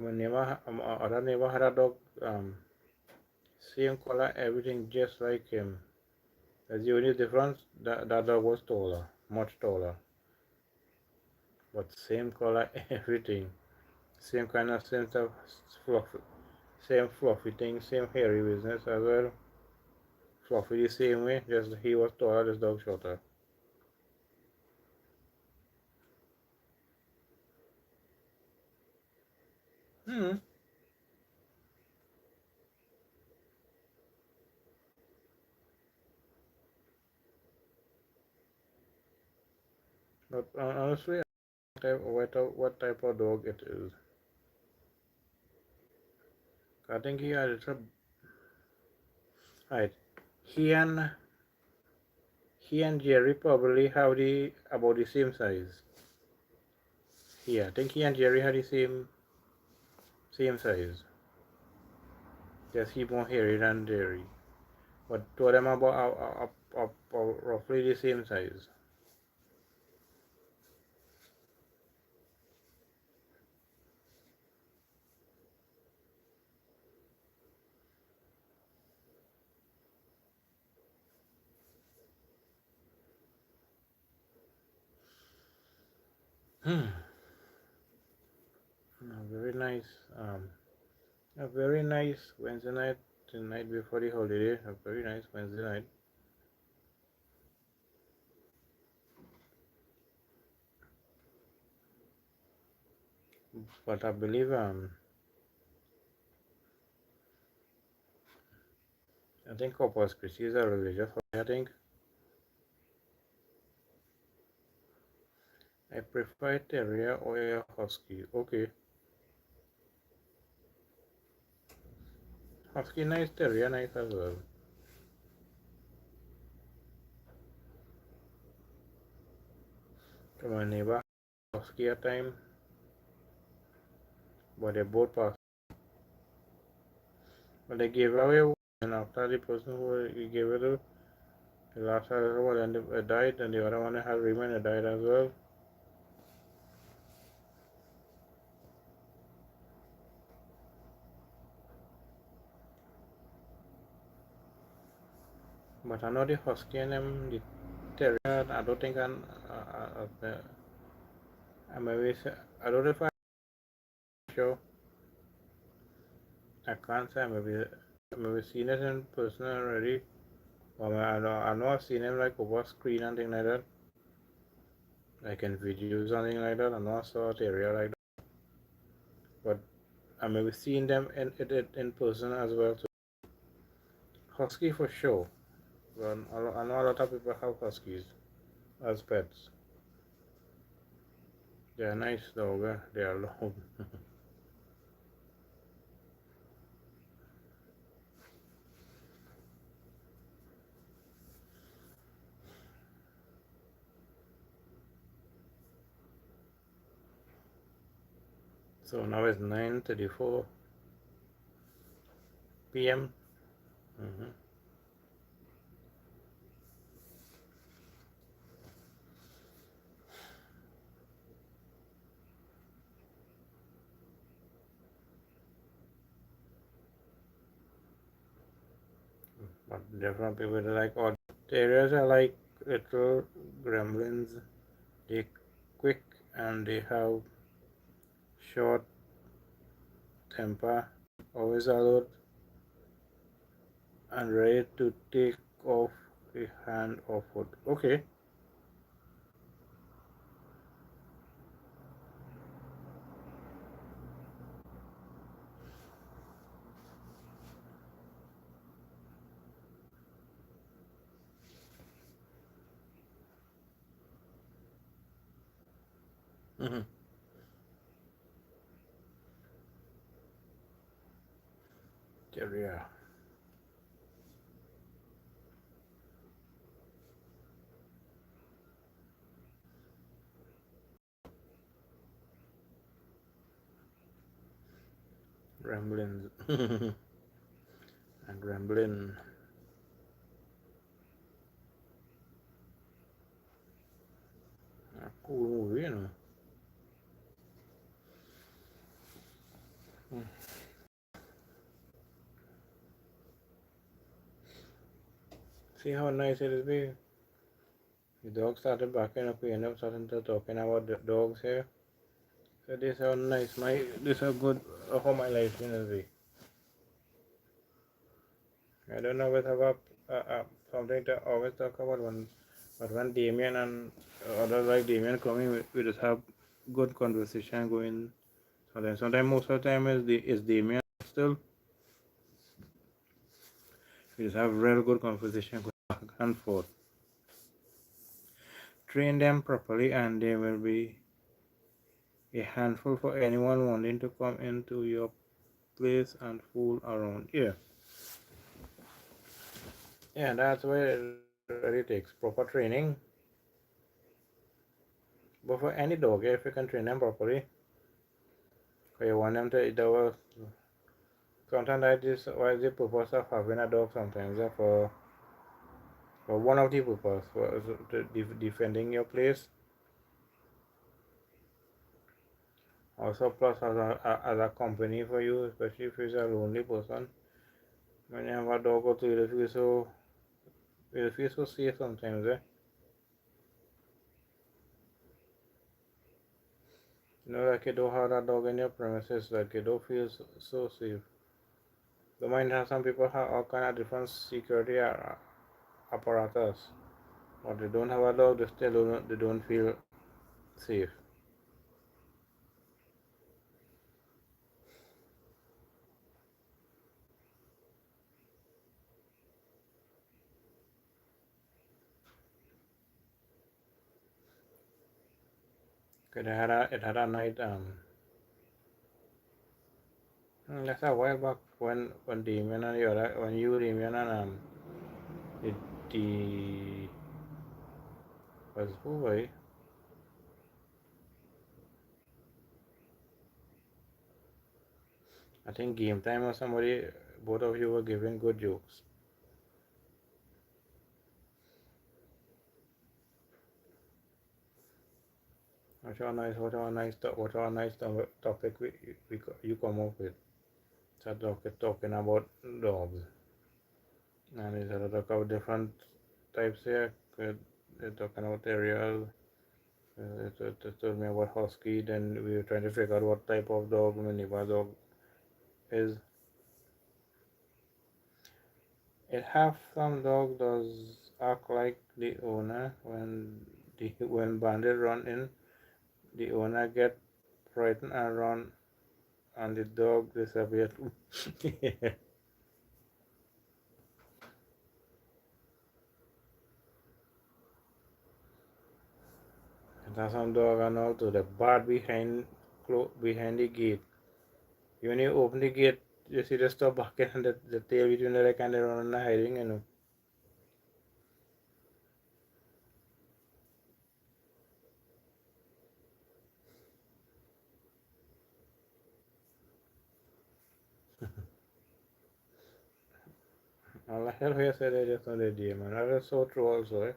My neighbor, other neighbor had a dog, same color, everything just like him. That's the only difference. That dog was taller, much taller, but same color, everything. Same kind of sense of fluffy, same fluffy thing, same hairy business as well. Fluffy the same way, just he was taller, this dog shorter. Hmm. But honestly, what type of dog it is. I think he had it. Right. He and he and Jerry probably have the about the same size. Yeah, I think he and Jerry had the same size. Just he more hairy than Jerry. But two of them are about roughly the same size. Hmm. Very nice. A very nice Wednesday night, the night before the holiday. A very nice Wednesday night. But I believe I think Corpus Christi is a religious holiday. I think I prefer terrier or a husky. Okay, husky nice, terrier nice as well. To my neighbor husky at time, but they both passed. But they gave away and after the person who he gave it to, the last one and it died, and the other one had remained, it died as well. But I know the husky and the terrier, I don't think I maybe I don't know if I'm sure. I can't say maybe seen it in person already. Or I know I've seen him like over screen and things like that. Like in videos and things like that. I know I saw a terrier like that. But I maybe seen them in person as well too. Husky for sure. But I know a lot of people have huskies as pets. They're nice dog. They are loud. So now it's 9:34 p.m. Mm-hmm. But different people like all terriers are like little gremlins. They quick and they have short temper, always alert and ready to take off a hand or foot. Okay. Mm-hmm. Terrier. Gremlins. And gremlin. A cool movie, you know. See how nice it is, babe? The dog started barking up, we end up starting to talking about the dogs here. So this how nice this how good how my life is gonna be. I don't know whether something to always talk about but when Damien and others like Damien coming, we just have good conversation going. Sometimes most of the time is Damien still. We just have real good conversation going back and forth. Train them properly, and they will be a handful for anyone wanting to come into your place and fool around here. Yeah, that's where it really takes proper training. But for any dog, if you can train them properly, or you want them to, sometimes that is why the purpose of having a dog sometimes for one of the purpose for defending your place. Also, plus as a company for you, especially if you're a lonely person. When you have a dog or two, you feel so safe sometimes. You know, like you don't have a dog in your premises, like you don't feel so safe. The mind has some people have all kind of different security apparatus, but they don't have a dog. They don't feel safe. It had a night that's a while back when Damien and the other when you Damien and the, the was who was I think game time or somebody both of you were giving good jokes. What a nice topic you come up with. So talking about dogs. And there's a lot of different types here. They're talking about terriers. They told me about husky. Then we were trying to figure out what type of dog my neighbor dog is. It have some dog does act like the owner when bandit run in. The owner get frightened and run, and the dog disappeared. There's some dog and all to the bar behind the gate. When you open the gate, you see the stop bucket and the tail between the leg and the run and hiding, you know. All the hell here said I just on the day, man. That is so true also, eh?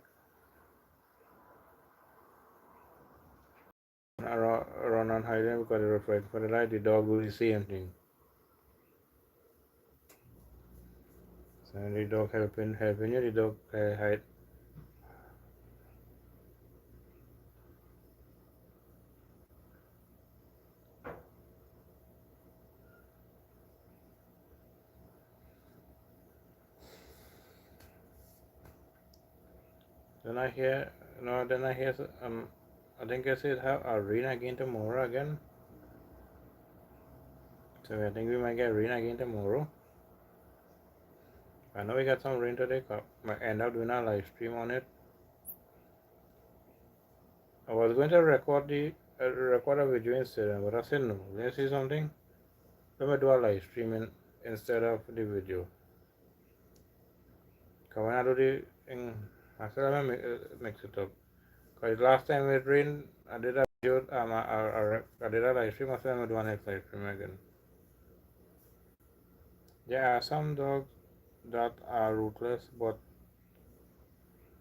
I run and hiding because they were fighting for the light. The dog will see anything. So the dog helping you, the dog hide. Then I hear, no, then I hear, I think I said have arena again tomorrow again. So I think we might get rain again tomorrow. I know we got some rain today. Might end up doing a live stream on it. I was going to record a video instead, but I said no. Let's see something. Let me do a live stream instead of the video. Cause when I do I still have to mix it up. Cause last time it rained, I did a video. I did a live stream. I said I'm gonna do a next live stream again. There are some dogs that are ruthless, but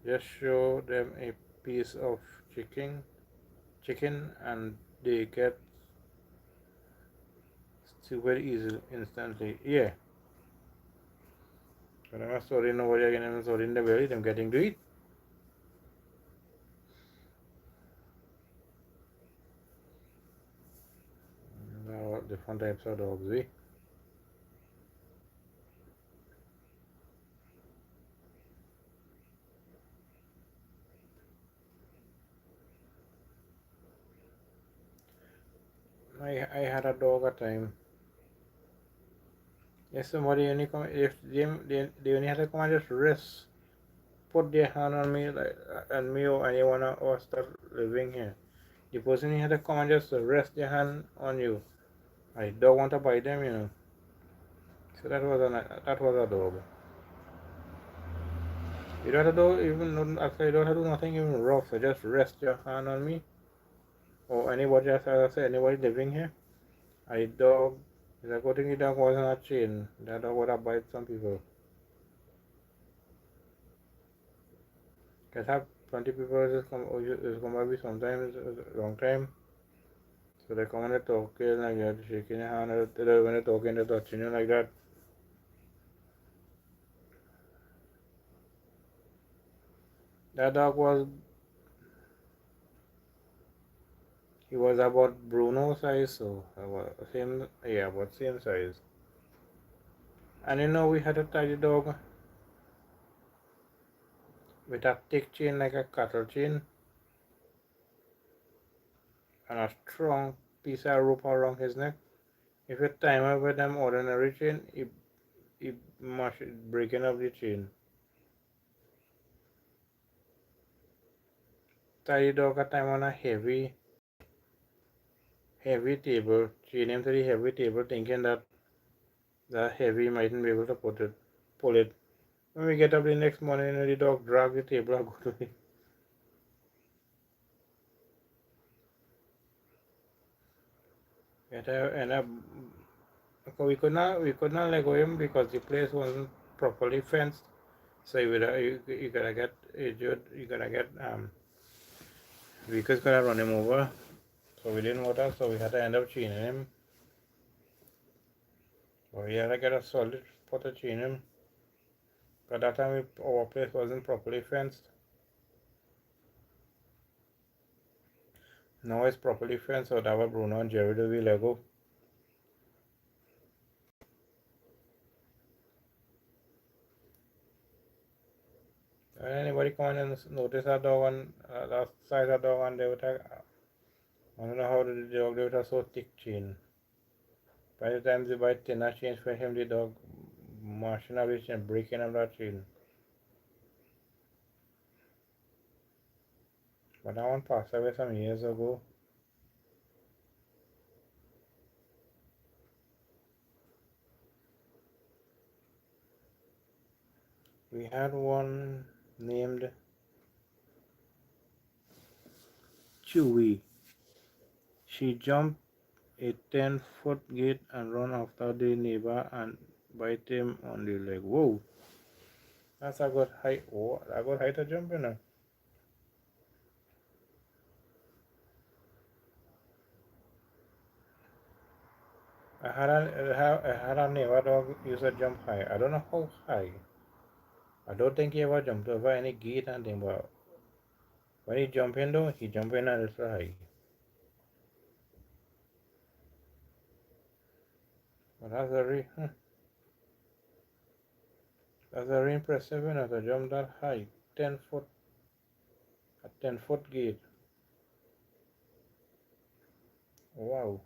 just show them a piece of chicken and they get super easy instantly. Yeah. When I'm storing over again, I'm storing the belly, I'm getting to eat. There are different types of dogs, eh? I had a dog at time. If somebody only come, if they only had to come and just rest, put their hand on me, like, and me or anyone else that living here. The person only had to come and just rest their hand on you. I don't want to bite them, you know. So that was a dog. You don't have to do even actually you don't have to do nothing even rough. So just rest your hand on me or anybody else. As I say, anybody living here. A dog. Is a good thing the dog wasn't a chain. That dog would have bite some people. Cause have 20 people just come. It's gonna be sometimes a long time. So they come and they talk like that, shaking your hand. When they're talking, they're touching you like that. That dog was. He was about Bruno size, so about same size. And you know we had to tie the dog with a thick chain like a cattle chain and a strong piece of rope around his neck. If you tie him with them ordinary chain, he breaking up the chain. Tie the dog a time on a heavy table, chain him to the heavy table thinking that the heavy mightn't be able to pull it. When we get up the next morning, the dog drag the table and go to it. End up we could not let go him because the place wasn't properly fenced. So you gotta get you gotta get vehicles gotta run him over. So we didn't want that, so we had to end up chaining him. But we had to get a solid spot to chain him. But that time our place wasn't properly fenced. Now it's properly fenced, so that was Bruno and Jerry do we Lego. Anybody come and notice that dog on that size of dog, and they would have, I don't know how the dog they would have so thick chain. By the time they buy thinner chains for him, the dog mashing up his chain, breaking up that chain. But that one passed away some years ago. We had one named Chewy. She jumped a 10-foot gate and run after the neighbor and bite him on the leg. Whoa, that's a good height. Oh, a good height to jump in. I had a neighbor dog used to jump high. I don't know how high. I don't think he ever jumped over any gate and thing, but when he jump in though, he jump in a little high. But that's very impressive, to jump that high. 10 foot, a 10-foot gate. Wow.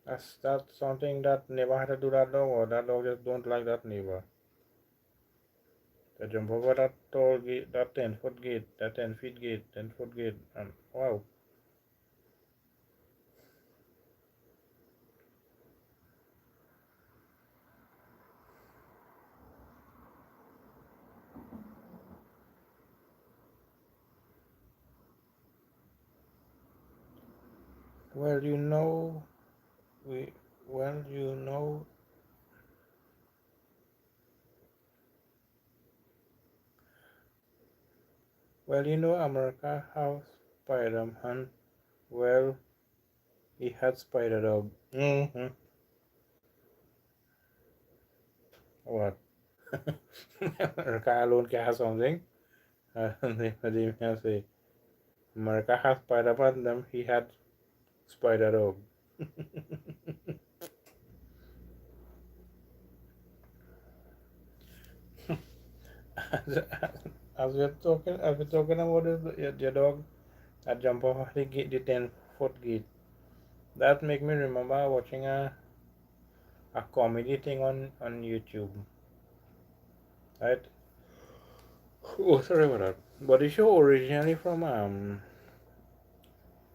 That's something that neighbor had to do that dog, or that dog just don't like that neighbor. To jump over that tall gate, that 10-foot gate, that 10 feet gate, 10-foot gate, and wow. Well, we, well, America have Spider-Man. Well, he had Spider Dog. What? America alone can have something. They say America has Spider-Man, them he had Spider Dog. as, as we're talking about your dog that jump off the gate, the 10-foot gate. That make me remember watching a comedy thing on YouTube. Right? Oh, sorry about that. But the show originally from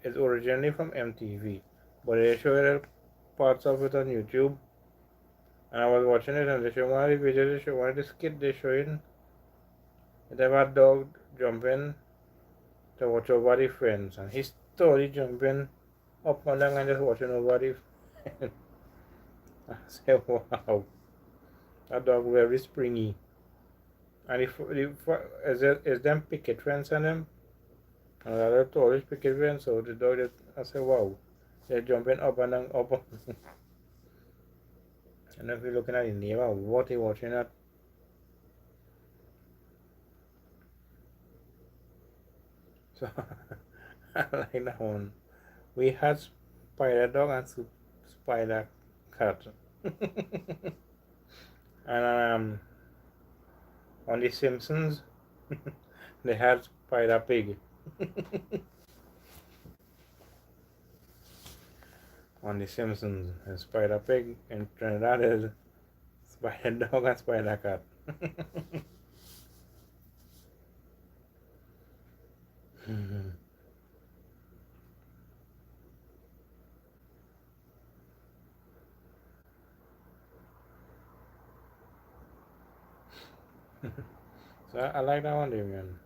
it's originally from MTV, but they showed parts of it on YouTube, and I was watching it, and they show one of the videos, they show one of the skit they showing. They have a dog jumping to watch over the friends, and he's totally jumping up and down and just watching over the friends. I said, wow, that dog very springy. And is them picket fence on him, and the other tallest picket fence, so the dog just, I said, wow, they're jumping up and down, up and and if you're looking at the neighbor, what he watching at. So I like that one. We had spider dog and spider cat. And on the Simpsons, they had spider pig. On the Simpsons, and spider pig. In Trinidad is spider dog and spider cat. So I like that one, Damien.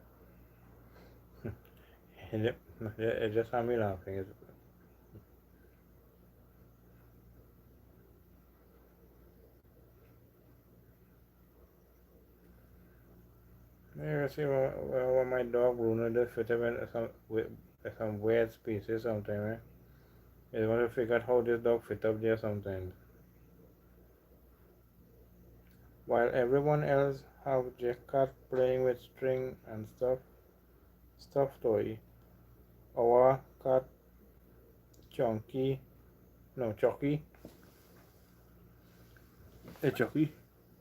It just had me laughing. You see when my dog Bruno does fit up in some weird spaces sometimes. Eh? You want to figure out how this dog fit up there sometimes. While everyone else have their cat playing with string and stuffed toy, our cat Chunky, no Chucky, Chucky,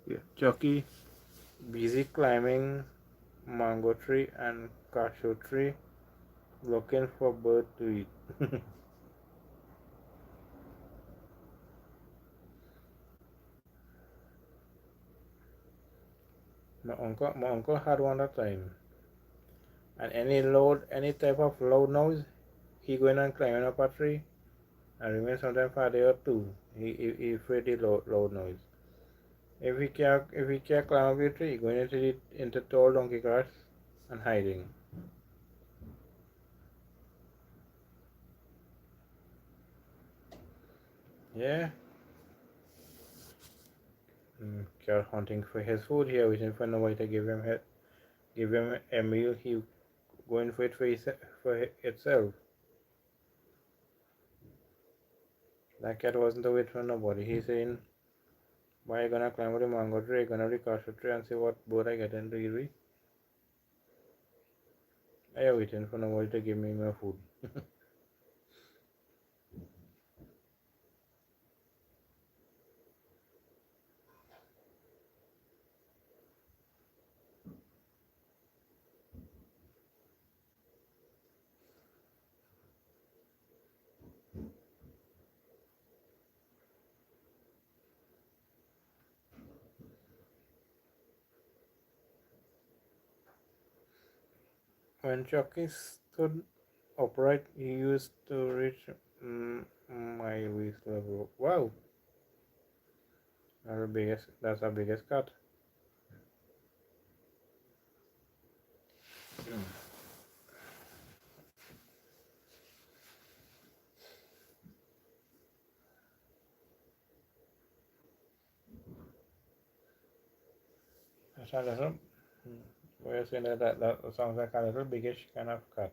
yeah, Chucky, busy climbing mango tree and cashew tree, looking for bird to eat. My uncle had one that time, and any type of loud noise, he going and climbing up a tree, and remain sometimes for a day or two. He afraid the loud noise. If he can't climb up the tree, he going into tall donkey grass and hiding. Yeah, cat hunting for his food here, waiting for nobody to give him a meal. He going for it for itself. That cat wasn't waiting for nobody. He's saying, "Why you gonna climb up the mango tree? Gonna the cashew tree and see what bird I get into eat? I am waiting for nobody to give me my food." When Chucky stood upright, he used to reach my waist level. Wow, that's our biggest cat. That's a little. We're saying that sounds like a little biggish kind of cat.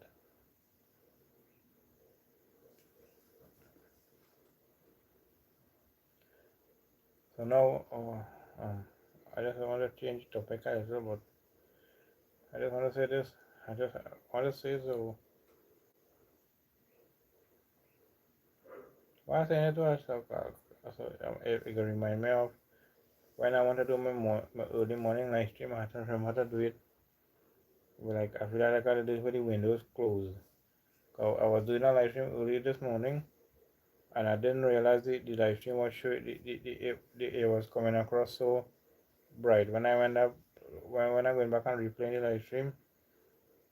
So now, I just want to change topic a little, but I just want to say this. I just want to say so. Why saying it was it remind me of when I want to do my early morning live stream. I have to remember how to do it. Like I feel like I gotta do it with the windows closed. I was doing a live stream early this morning, and I didn't realize the live stream was showing it was coming across so bright. When I went up, when I went back and replaying the live stream,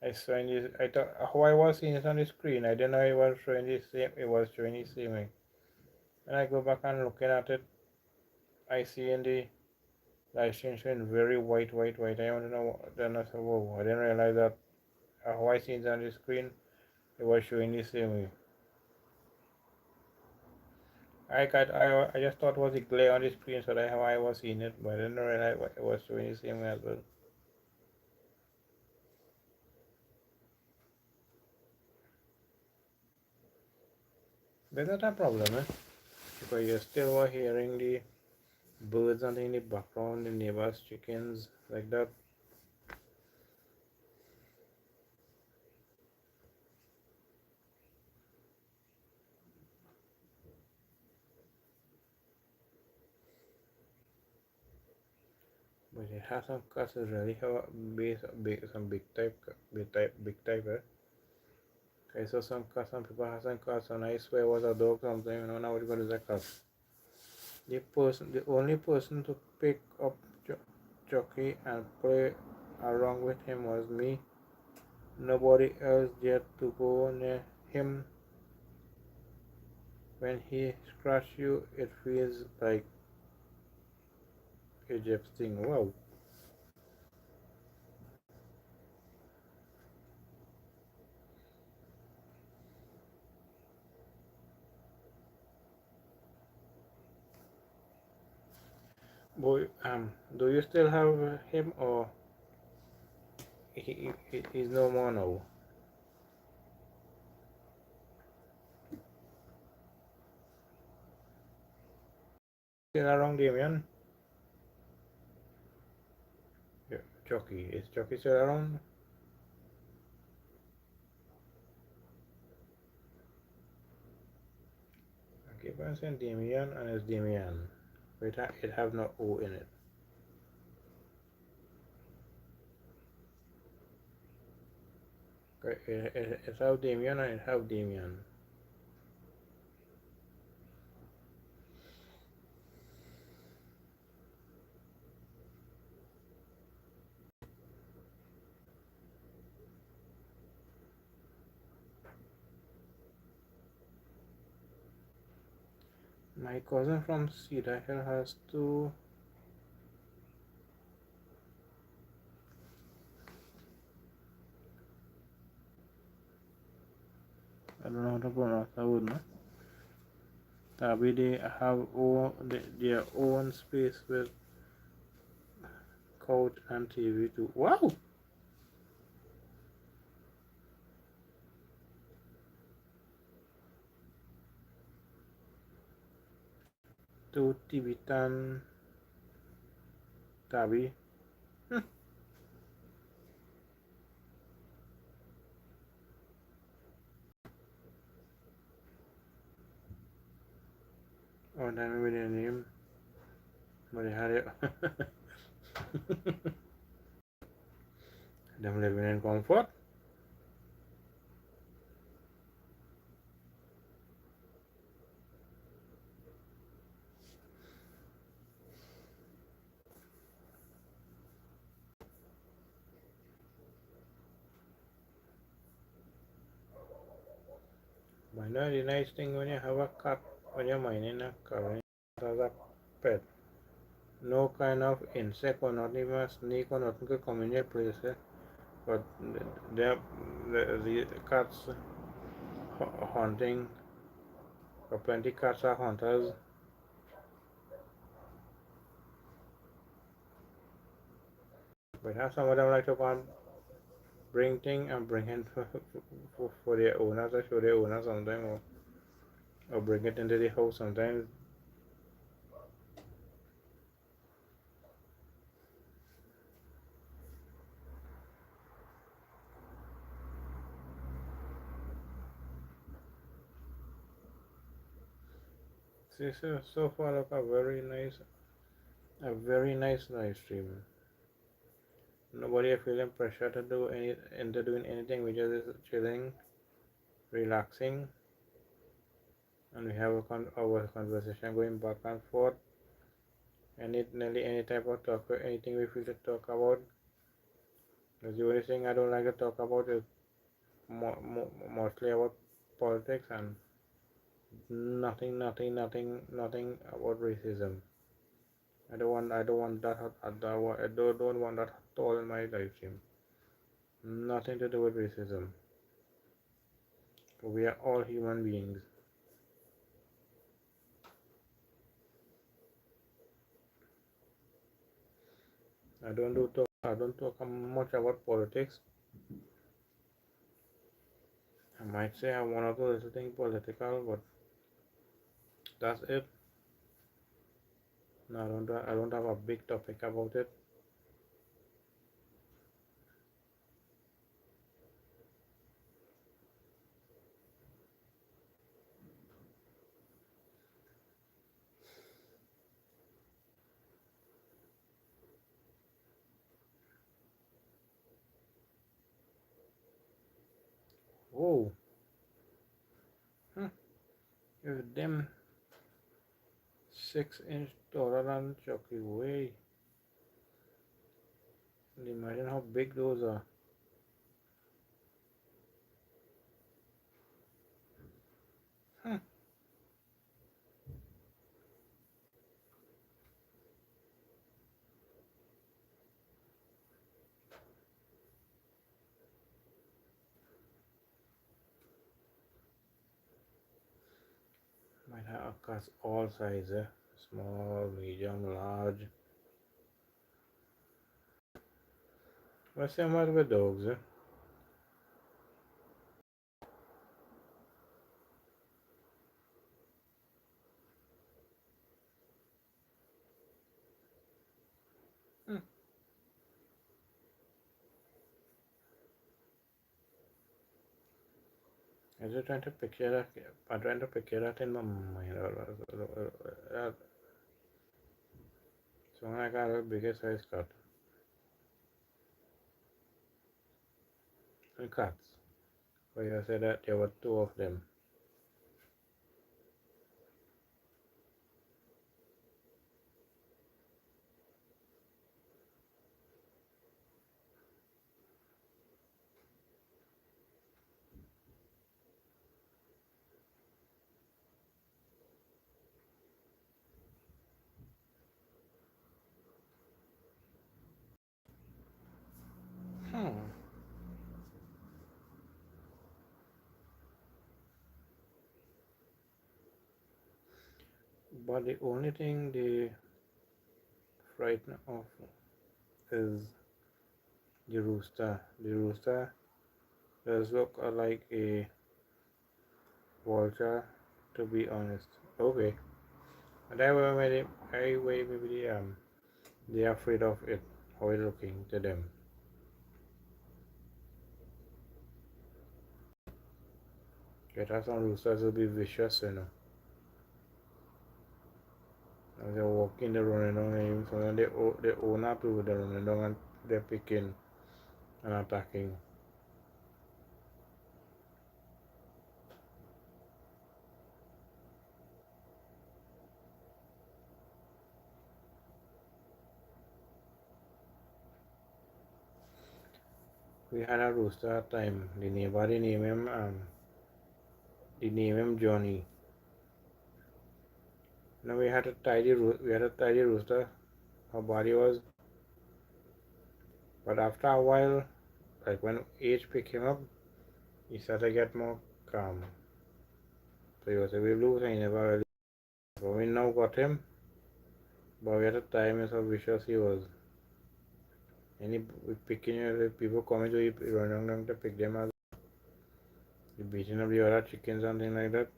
I saw in this. I thought how I was seeing it on the screen. I didn't know it was showing the same. It was showing the same way. When I go back and looking at it, I see in the live stream showing very white, white, white. I want to know. Then I said, "Whoa!" I didn't realize that how I seen it on the screen. It was showing the same way. I just thought it was a glare on the screen, so that's how I was seeing it, but I didn't realize it was showing the same way as well. That's not a problem, eh? Because you still were hearing the birds and in the background, the neighbors' chickens, like that. But it has some cats that really have some big type, eh? I saw some people have some cats, and I swear it was a dog something, now it's going to a cat. The only person to pick up Chucky and play along with him was me. Nobody else dared to go near him. When he scratches you, it feels like a jet sting. Wow. Boy, do you still have him or he's no more now. Still around, Damien? Yeah, Chucky. Is Chucky still around? I keep on saying Damien and it's Damien. But it have no O in it. It's have Damien and it have Damien. My cousin from Cedar Hill has two. I don't know how to pronounce that word, no? Maybe they have their own space with couch and TV too. Wow! Two Tibetan Tabi. Oh, that maybe their name. But they had it. Them living in comfort. But no, the nice thing when you have a cat, when you're mining a cat, when you have a pet, no kind of insect or not even a snake or nothing could come in your place. But the, the cats hunting, or plenty cats are hunters. But have some of them like to go and bring thing and bring it for their owners or show their owners sometimes, or bring it into the house sometimes. See, so far look a very nice live stream. Nobody is feeling pressure to do into doing anything. We just chilling, relaxing, and we have our conversation going back and forth. Nearly any type of talk, anything we feel to talk about. The only thing I don't like to talk about is mostly about politics and nothing about racism. I don't want that. I don't want that at all in my life stream. Nothing to do with racism. We are all human beings. I don't talk much about politics. I might say I one or two little things political, but that's it. No, I don't have a big topic about it. Whoa. If them 6-inch tolerant Chucky way. Imagine how big those are. Might have across all sizes, small, medium, large. What's the matter with dogs? Hmm. I just trying to picture that. I'm trying to picture that in my mind. So when I got a bigger size cat and cats. But you said that there were two of them. Hmm. But the only thing they frighten of is the rooster. The rooster does look like a vulture, to be honest. Okay. And I way maybe they are afraid of it, how it looking to them. Get us some roosters will be vicious, you know. As they're walking, they're running down and so then they own up to they're running down and they're picking and attacking. We had a rooster at time. The neighbor they name him Johnny. Now we had a tidy rooster. How bad he was, but after a while, like when age picked him up, he started to get more calm. So he was a bit loose and he never really. So we now got him, but we at the time is how vicious he was. Any picking people coming to running down to pick them up, beating up the other chickens and things like that.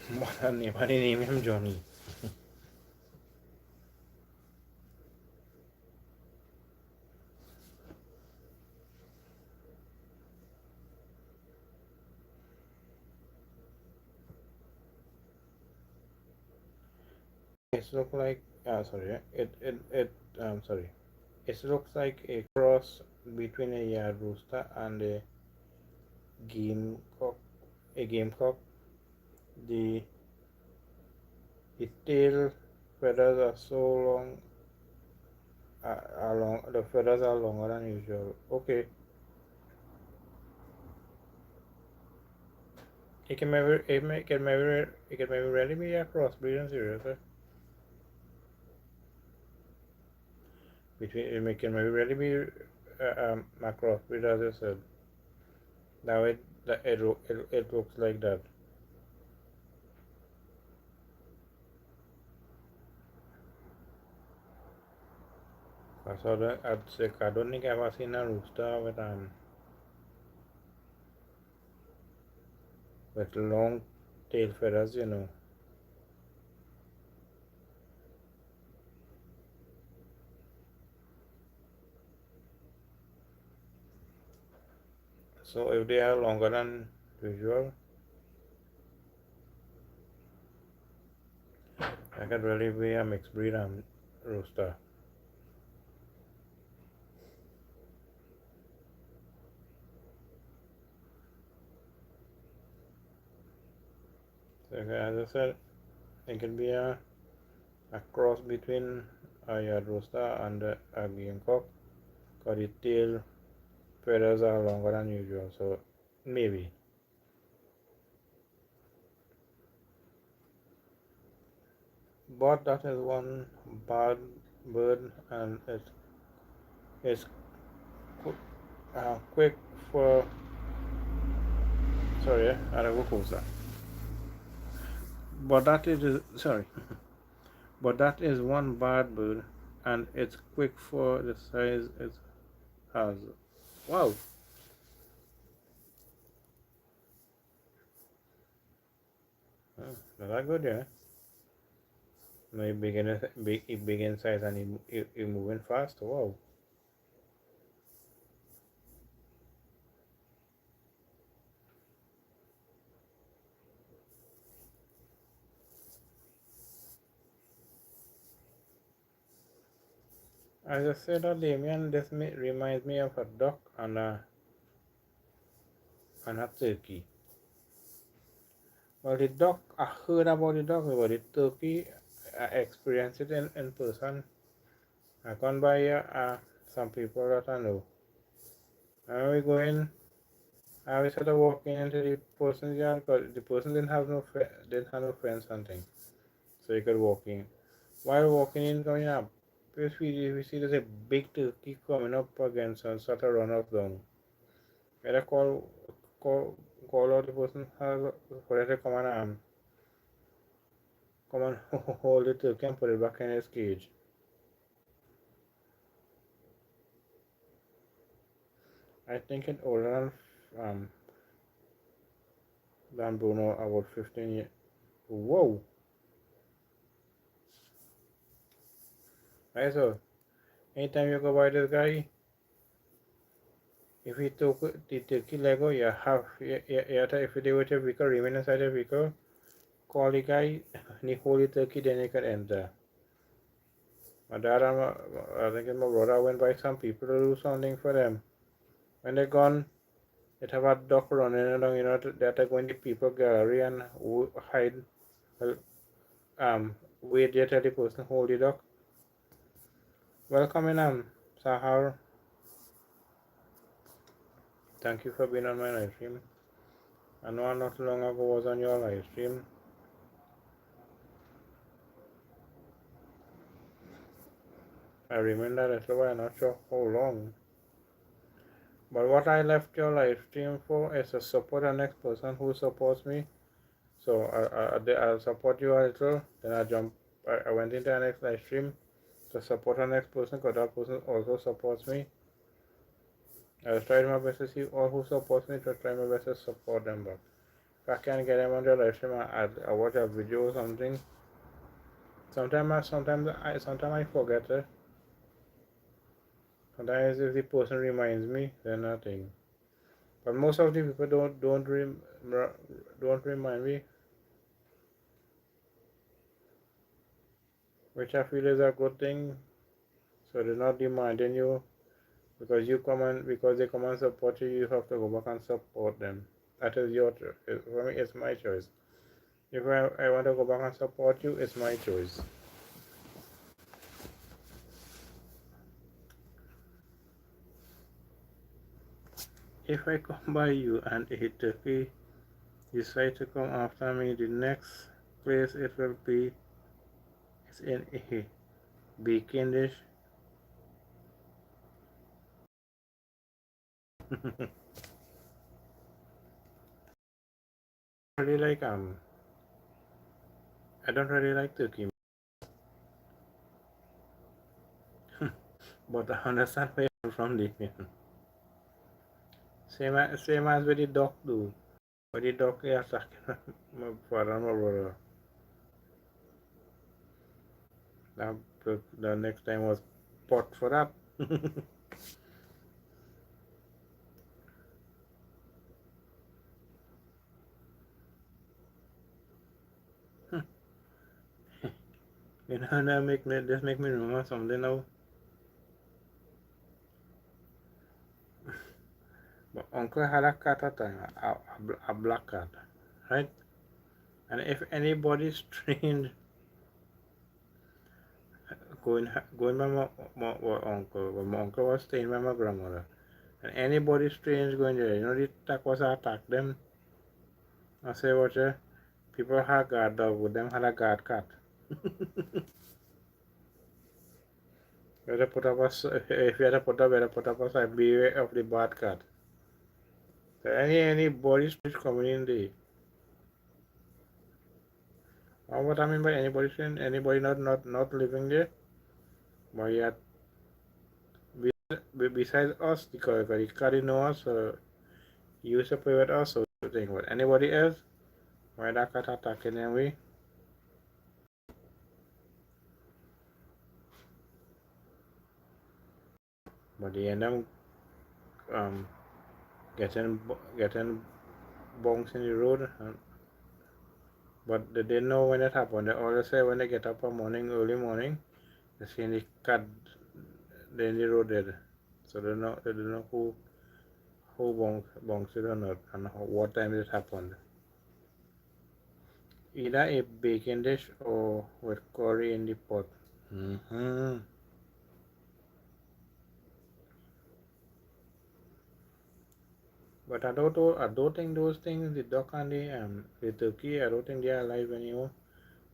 But nobody named him Johnny. It looks like sorry, sorry. It looks like a cross between a yard rooster and a gamecock. A gamecock. The the tail feathers are so long. The feathers are longer than usual. Okay, it can maybe really be a crossbreeding seriously. Between it can maybe really be a crossbreed as you said. Now it looks like that. So I don't think I've ever seen a rooster with long tail feathers, you know. So if they are longer than usual, I could really be a mixed breed rooster. So as I said, it can be a cross between a yard rooster and a gamecock, because the tail feathers are longer than usual. So maybe. But that is one bad bird, and it's quick for. Sorry, I have a cosa. But that is sorry. But that is one bad bird, and it's quick for the size it has. Wow. Oh, that's good, yeah. No, big in size and he moving fast. Wow. As I said, Damien, this reminds me of a duck and a turkey. Well, the duck, I heard about the duck, but the turkey, I experienced it in person. I gone by some people that I know. And we going, I was sort of walking into the person's yard because the person didn't have no fence hunting, so you could walk in. While walking in, going up, we see there's a big turkey coming up against us, sort of run up down. Better call, call out the person for them to come and hold the turkey and put it back in its cage. I think it's older than Bruno, about 15 years. Whoa! Right, so anytime you go by this guy, if he took the turkey Lego, if they were to vehicle, remain inside the vehicle, call the guy, and he hold the turkey, then he could enter. My dad and I think my brother went by some people to do something for them. When they're gone, it have a duck running along, that are going to people gallery and hide, well, wait there till the person hold the duck. Welcome in, Sahar. Thank you for being on my live stream. I know not long ago was on your live stream. I remember that, so I'm not sure how long. But what I left your live stream for is to support the next person who supports me. So I'll support you a little, then I went into the next live stream to support the next person because that person also supports me. I was trying my best to see all who supports me to try my best to support them. But if I can't get them on the live stream, I watch a video or something. Sometimes I forget it. Sometimes if the person reminds me, then nothing. But most of the people don't remind me, which I feel is a good thing. So they're not demanding you because they come and support you. You have to go back and support them. That is your choice. For me, it's my choice. If I want to go back and support you, it's my choice. If I come by you and eat turkey, decide to come after me, the next place it will be is in a baking dish. really like I don't really like turkey, but I understand where you're from, Damien. Same as with the duck do. But the duck is attacking my father and my brother. The next time was pot for that. This make me remember something now. My uncle had a cat at time, a black cat, right? And if anybody strange going by my uncle was staying by my grandmother, and anybody strange going there, the attack was attack them. I say what people had guard dog, with them had a guard cat. If you had to put up, you had to put up a sign, beware of the bad cat. So anybody strange coming in there, What I mean by anybody saying anybody not living there, but yet besides us, because the car know us, so you separate with us, so you think what anybody else, why that cat attacking anyway? But they end up um getting bunks in the road, but they didn't know when it happened. They always say when they get up in morning, early morning, they see the cat in the road dead. So they don't know who bunks it or not and what time it happened. Either a bacon dish or with curry in the pot. Mm-hmm. But I don't think those things, the duck and the turkey, I don't think they are alive anymore.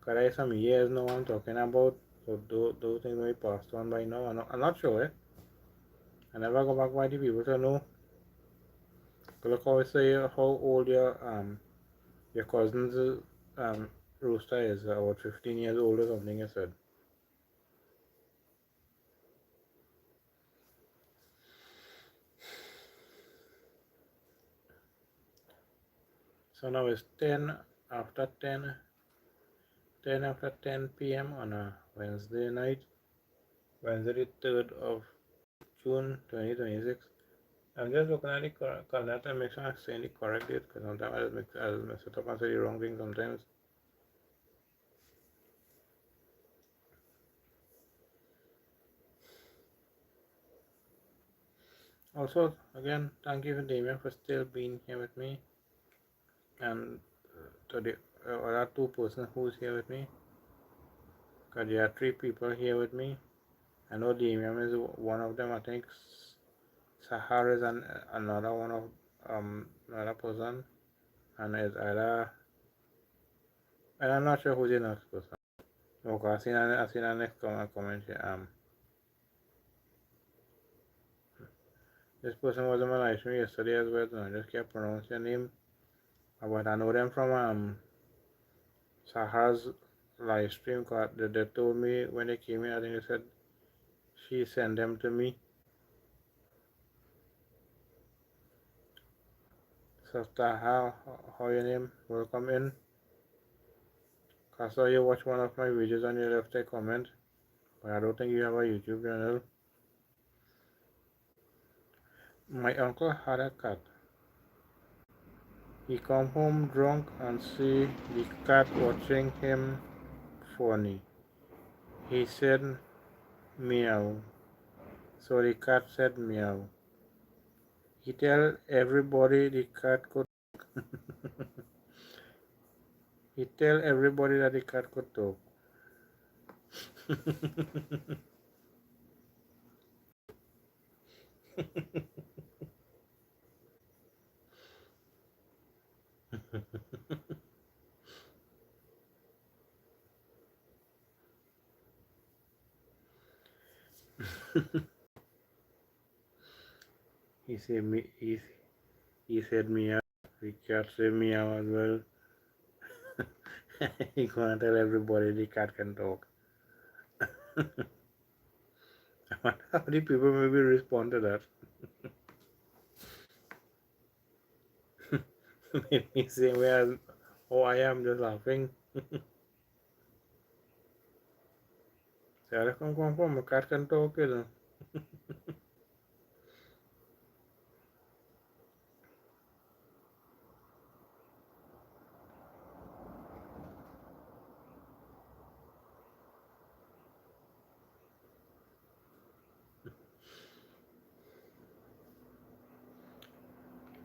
Cause I some years now I'm talking about, so those things may passed on by now. I'm not sure. I never go back by the people to know. Look how I say how old your cousin's um rooster is, about 15 years old or something. You said. So now it's 10 after 10, 10 after 10 p.m. on a Wednesday night, Wednesday the 3rd of June 2026. I'm just looking at the calendar to make sure I'm saying the correct date because sometimes I just mess it up and say the wrong thing sometimes. Also, again, thank you, Damien, for still being here with me, and to the other two persons who's here with me, because there are three people here with me. I know Damien is one of them. I think Sahar is another one of another person, and is either, and I'm not sure who's the next person. Okay, I seen the next comment here. This person was on my live stream yesterday as well, so I just kept pronouncing your name. But I know them from Sahar's live stream. They told me when they came in, I think they said she sent them to me. So Taha, how your name? Welcome in. I saw you watch one of my videos and you left a comment, but I don't think you have a YouTube channel. My uncle had a cat. He come home drunk and see the cat watching him funny. He said meow. So the cat said meow. He tell everybody the cat could he tell everybody that the cat could talk. he said me he said meow. The cat said meow as well. He gonna tell everybody the cat can talk. I wonder how many people maybe respond to that. Maybe same way as oh I am just laughing. Say, come, a cat can talk, you know.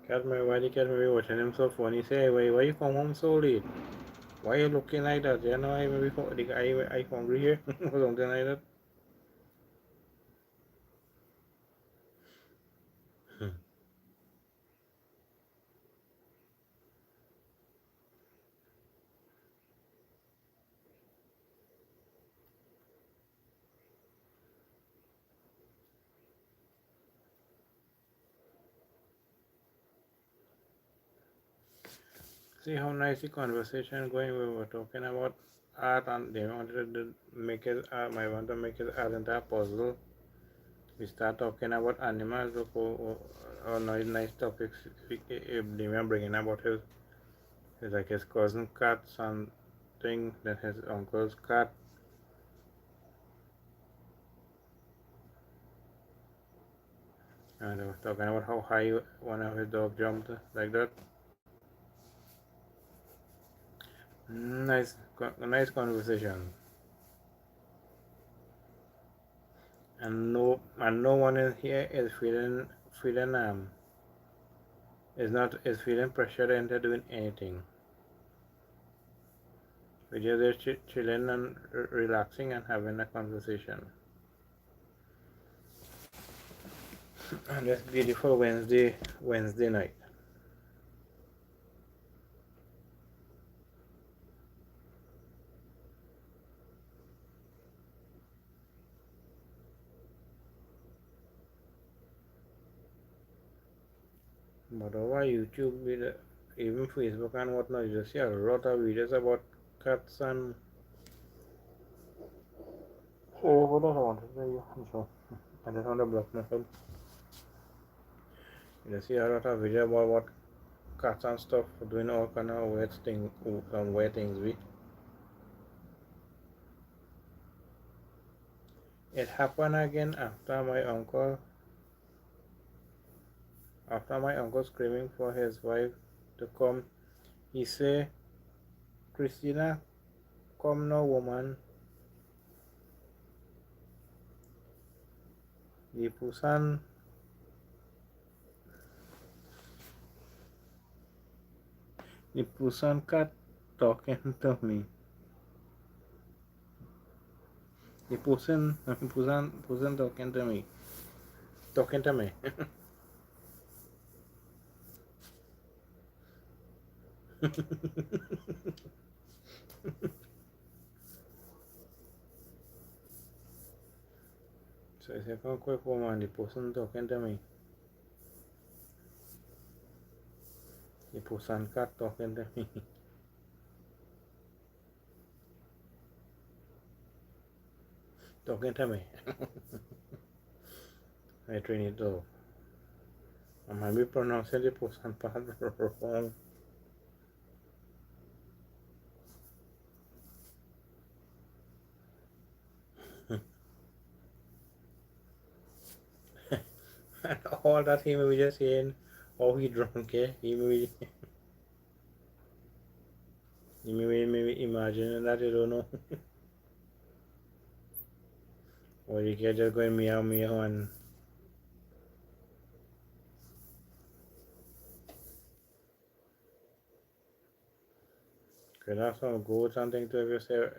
Why the cat maybe watching him so funny? Say, hey, why you come home so late? Why you looking like that? You know, I maybe I hungry here or something like that. See how nice the conversation going. We were talking about art, and they wanted to make his art. I want to make his art into a puzzle. We start talking about animals or nice topics. They were bringing about his like his cousin cat, something, then his uncle's cat. And they were talking about how high one of his dog jumped like that. Nice conversation. And no one in here is feeling is feeling pressure into doing anything. We're just there chilling and relaxing and having a conversation. And this beautiful Wednesday night. But over YouTube, even Facebook and whatnot, you just see a lot of videos about cats and. Oh, what else I wanted to tell you? So, I just want to block myself. You see a lot of videos about what cats and stuff doing all kind of weird things, some weird things. It happened again after my uncle screaming for his wife to come. He say, "Christina, come now, woman." The Pusan cat talking to me. The Pusan talking to me. Talking to me. So I said, "Come quick, woman." The Pusan talking to me. The Pusan cat talking to me. Talking to me. I train it though. I might be pronouncing the Pusan part wrong. And all that he may be just saying, "Oh, he drunk, eh?" He may be imagining that, you don't know. Or you can just go meow meow and could have some good something to if you say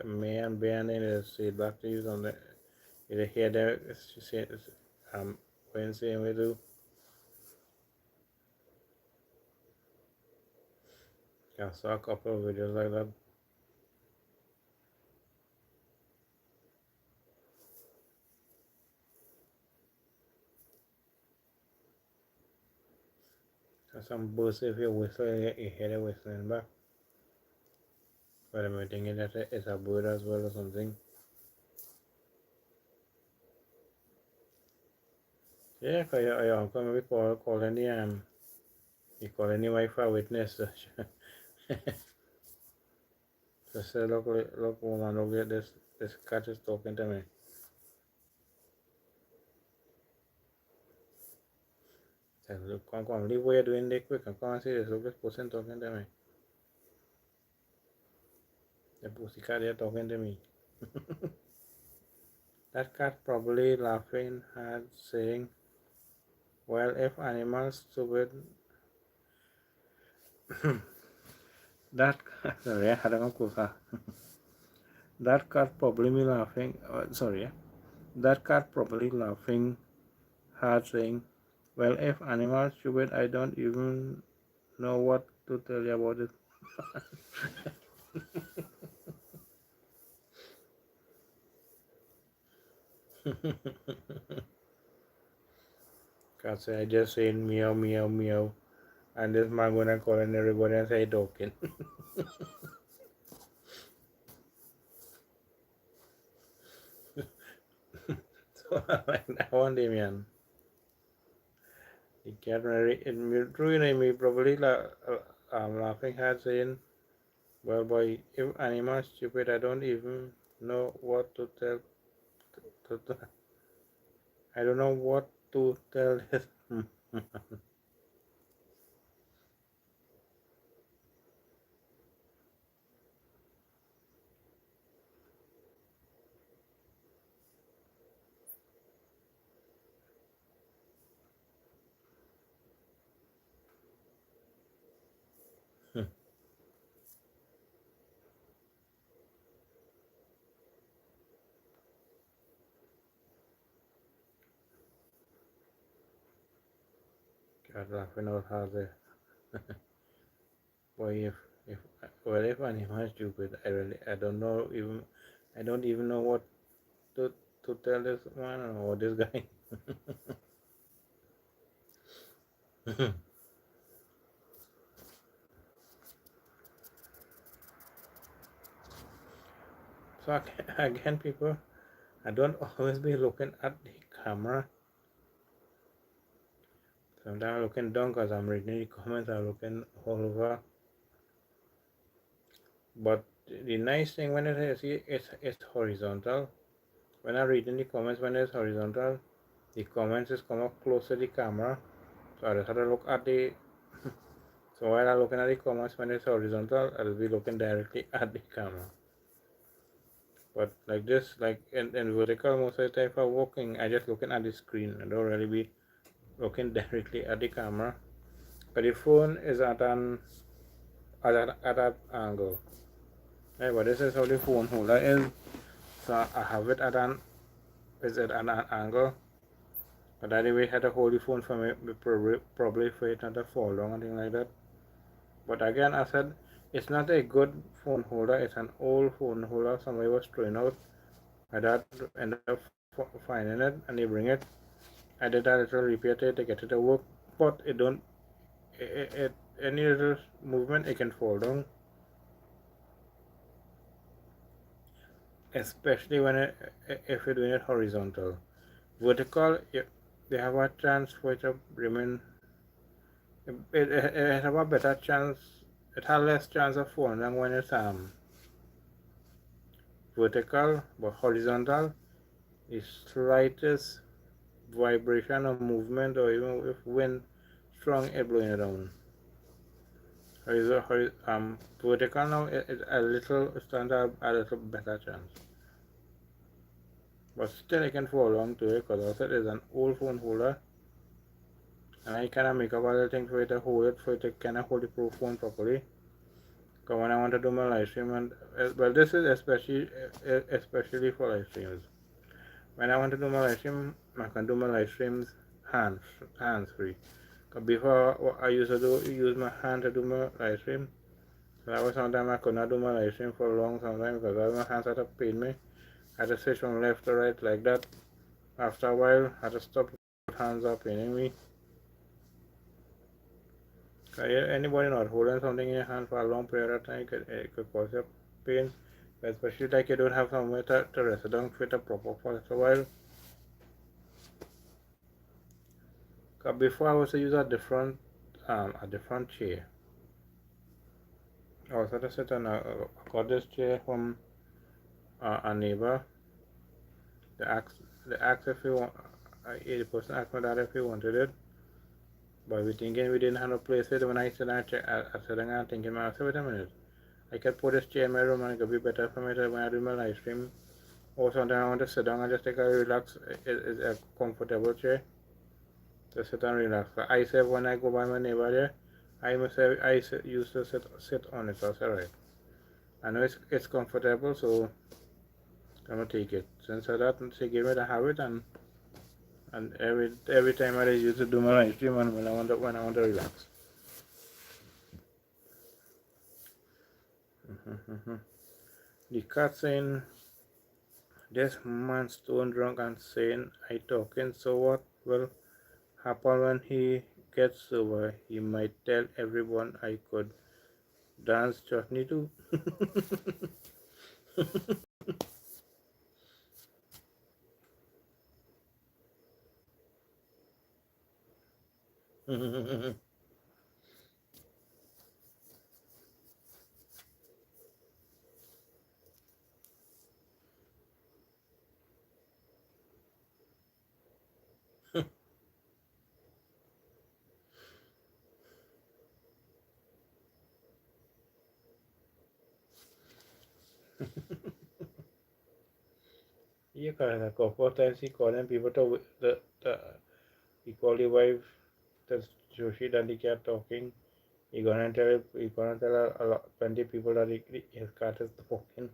me and Ben and it say back to you something. You hear that say when saying we do. I saw a couple of videos like that. So some birds if you whistle you hear the whistling back. But I'm thinking that it's a bird as well or something. Yeah, cause your uncle maybe calling he calling the wife a witness. So say look woman, look at this cat is talking to me. So look, come, leave what you're doing there quick and come and see this. Look, this person talking to me. The pussycat here talking to me. That cat probably laughing hard saying, well, if animals stupid that sorry, I had a kusa. That cat probably laughing sorry, that cat probably laughing hard saying, well, if animals stupid I don't even know what to tell you about it. Cat say I just saying meow meow meow and this man gonna call in everybody and say talking. Like that one, Damien. The cat really me probably laughing hard saying, well, boy, if animals stupid, I don't even know what to tell. To, I don't know what to tell this. Cat laughing out hard there. Boy, if well, if animals stupid, I don't know even I don't even know what to to tell this man or this guy. So again, people, I don't always be looking at the camera. Sometimes I'm looking down because I'm reading the comments. I'm looking all over. But the nice thing when it is, it's horizontal. When I read in the comments, when it's horizontal, the comments is come up close to the camera. So I just have to look at the. So while I'm looking at the comments when it's horizontal, I'll be looking directly at the camera. But like this, like in vertical, most of the time if I'm walking, I just looking at the screen. I don't really be looking directly at the camera. But the phone is at that angle. Right, but this is how the phone holder is. So I have it at an angle. But anyway, I had to hold the phone for me probably for it not to fall down and things like that. But again, I said it's not a good phone holder. It's an old phone holder somebody was throwing out. My dad ended up finding it and they bring it. I did a little repair to it to get it to work, but it don't. It any little movement it can fall down, especially when if you're doing it horizontal. Vertical, they have a chance for it to remain. It have a better chance. It has less chance of falling than when it's vertical, but horizontal, the slightest vibration or movement, or even if wind strong, it blowing it down. Vertical now is a little stand up a little better chance. But still I can fall on to it because also it is an old phone holder. And I kind of make up other things for it to hold it, for it to kind of hold the pro phone properly. Because when I want to do my live stream, and well, this is especially for live streams. When I want to do my live stream, I can do my live streams hands free. Because before I used to use my hand to do my live stream. So that was sometimes I could not do my live stream for a long time because my hands had to pain me. I had to switch from left to right like that. After a while, I had to stop hands up paining me. Anybody not holding something in your hand for a long period of time it could cause you pain, especially like you don't have somewhere to rest down for it proper for a while. Cause before I was to use a different chair. I was to sit on I got this chair from a neighbor. The asked if he want. The person asked my dad if he wanted it, but we thinking we didn't have a place for it. When I said I said I'm thinking, I said, wait a minute. I could put this chair in my room and it could be better for me when I do my live stream. Or sometimes I want to sit down and just take a relax. It's a comfortable chair to sit and relax. So I said when I go by my neighbor there, I must say I used to sit on it. So I said, right. I know it's comfortable, so I'm gonna take it. Since I that, she gave me the habit, and every time I used to do my live stream and when I want to relax. The cat saying this man stone drunk and saying I talking, so what will happen when he gets sober? He might tell everyone I could dance chutney too. Yeah, correct. A couple of times he called them people to he called the wife, the Joshi that he kept talking. He gonna tell a lot, plenty of people that his cat is talking.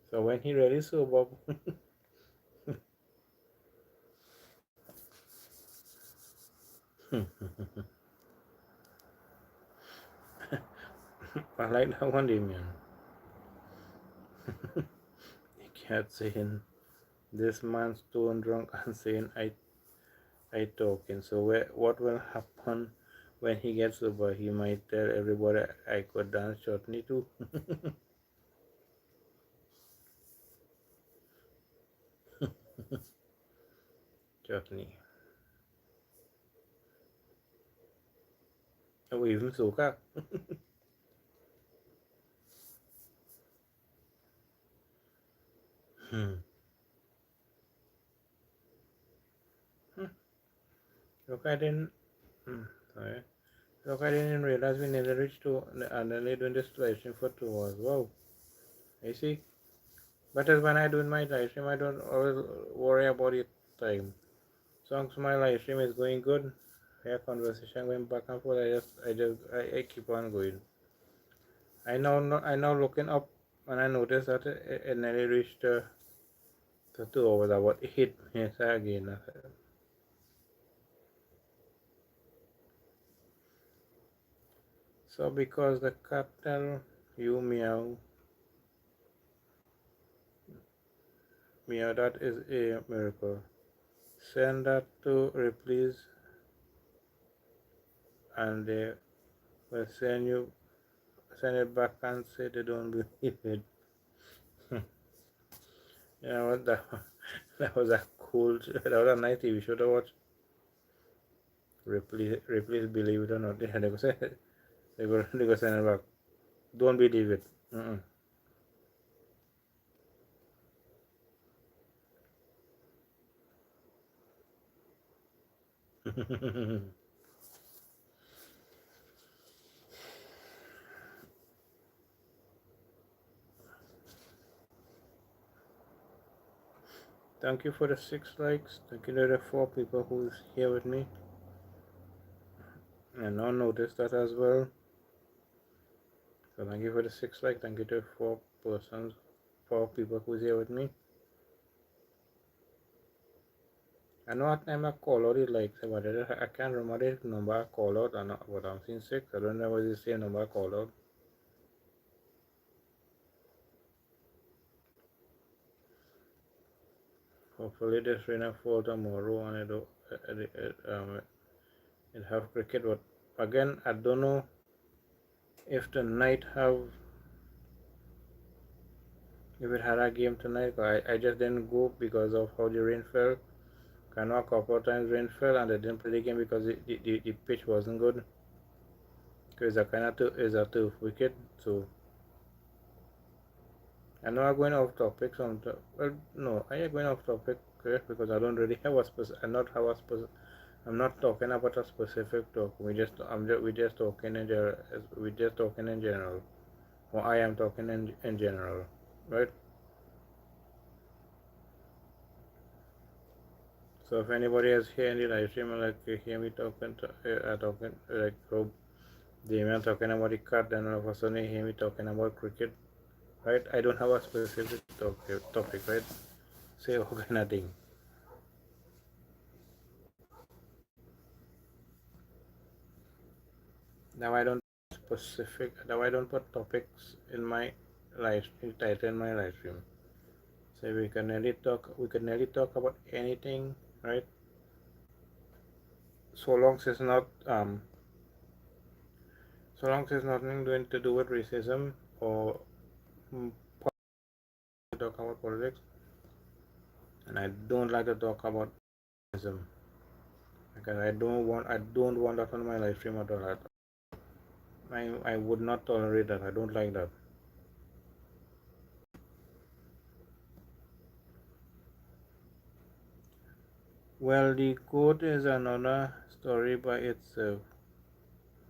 So when he really sober, I like that one, Damien. He kept saying, "This man's stone drunk," and saying, I talking." So what will happen when he gets sober? He might tell everybody I could dance chutney too. Chutney. Oh, even soca. Hmm. Hmm. Look, I didn't. Sorry. Look, I didn't realize we nearly reached to and only doing this live stream for 2 hours. Wow. I see. But as when I do my live stream, I don't always worry about the time. So long as my live stream is going good, yeah, conversation going back and forth. I keep on going. I now looking up and I noticed that it nearly reached the 2 hours, about 8 minutes again. So because the capital you meow meow, that is a miracle. Send that to replace and they will send it back and say they don't believe it. You know what, that was a cool, that was a nice TV show to watch. Replace believe it or not. Yeah, they go say they go send it back. Don't believe it. Thank you for the 6 likes. Thank you to the 4 people who's here with me. And I noticed that as well. So thank you for the 6 likes. Thank you to 4 persons, 4 people who's here with me. I know what time I call out the likes, but I can't remember the number I call out, but I'm seeing 6. I don't know what the same number I call out. Hopefully this rain will fall tomorrow and it have cricket. But again, I don't know if the night have if it had a game tonight. I just didn't go because of how the rain fell. I know a couple of times rain fell and I didn't play the game because the pitch wasn't good. Because it's a kind of is a turf wicket. So I know I'm going off topic. Well, no, I am going off topic, correct? Because I don't really have a specific. I'm not have a specific. I'm not talking about a specific talk. We just talking in general. We just talking in general. Or I am talking in general, right? So if anybody else here in the live stream like hear me talking like how they are talking about the cat, then all of a sudden you hear me talking about cricket, right? I don't have a specific topic, right? Say all kind of thing. Now I don't specific. Now I don't put topics in my live title in my live stream. So we can nearly talk. We can nearly talk about anything, right? So long as it's not so long as it's nothing going to do with racism or mm, talk about politics, and I don't like to talk about racism. because I don't want that on my live stream at all. I would not tolerate that. I don't like that. Well, the goat is another story by itself.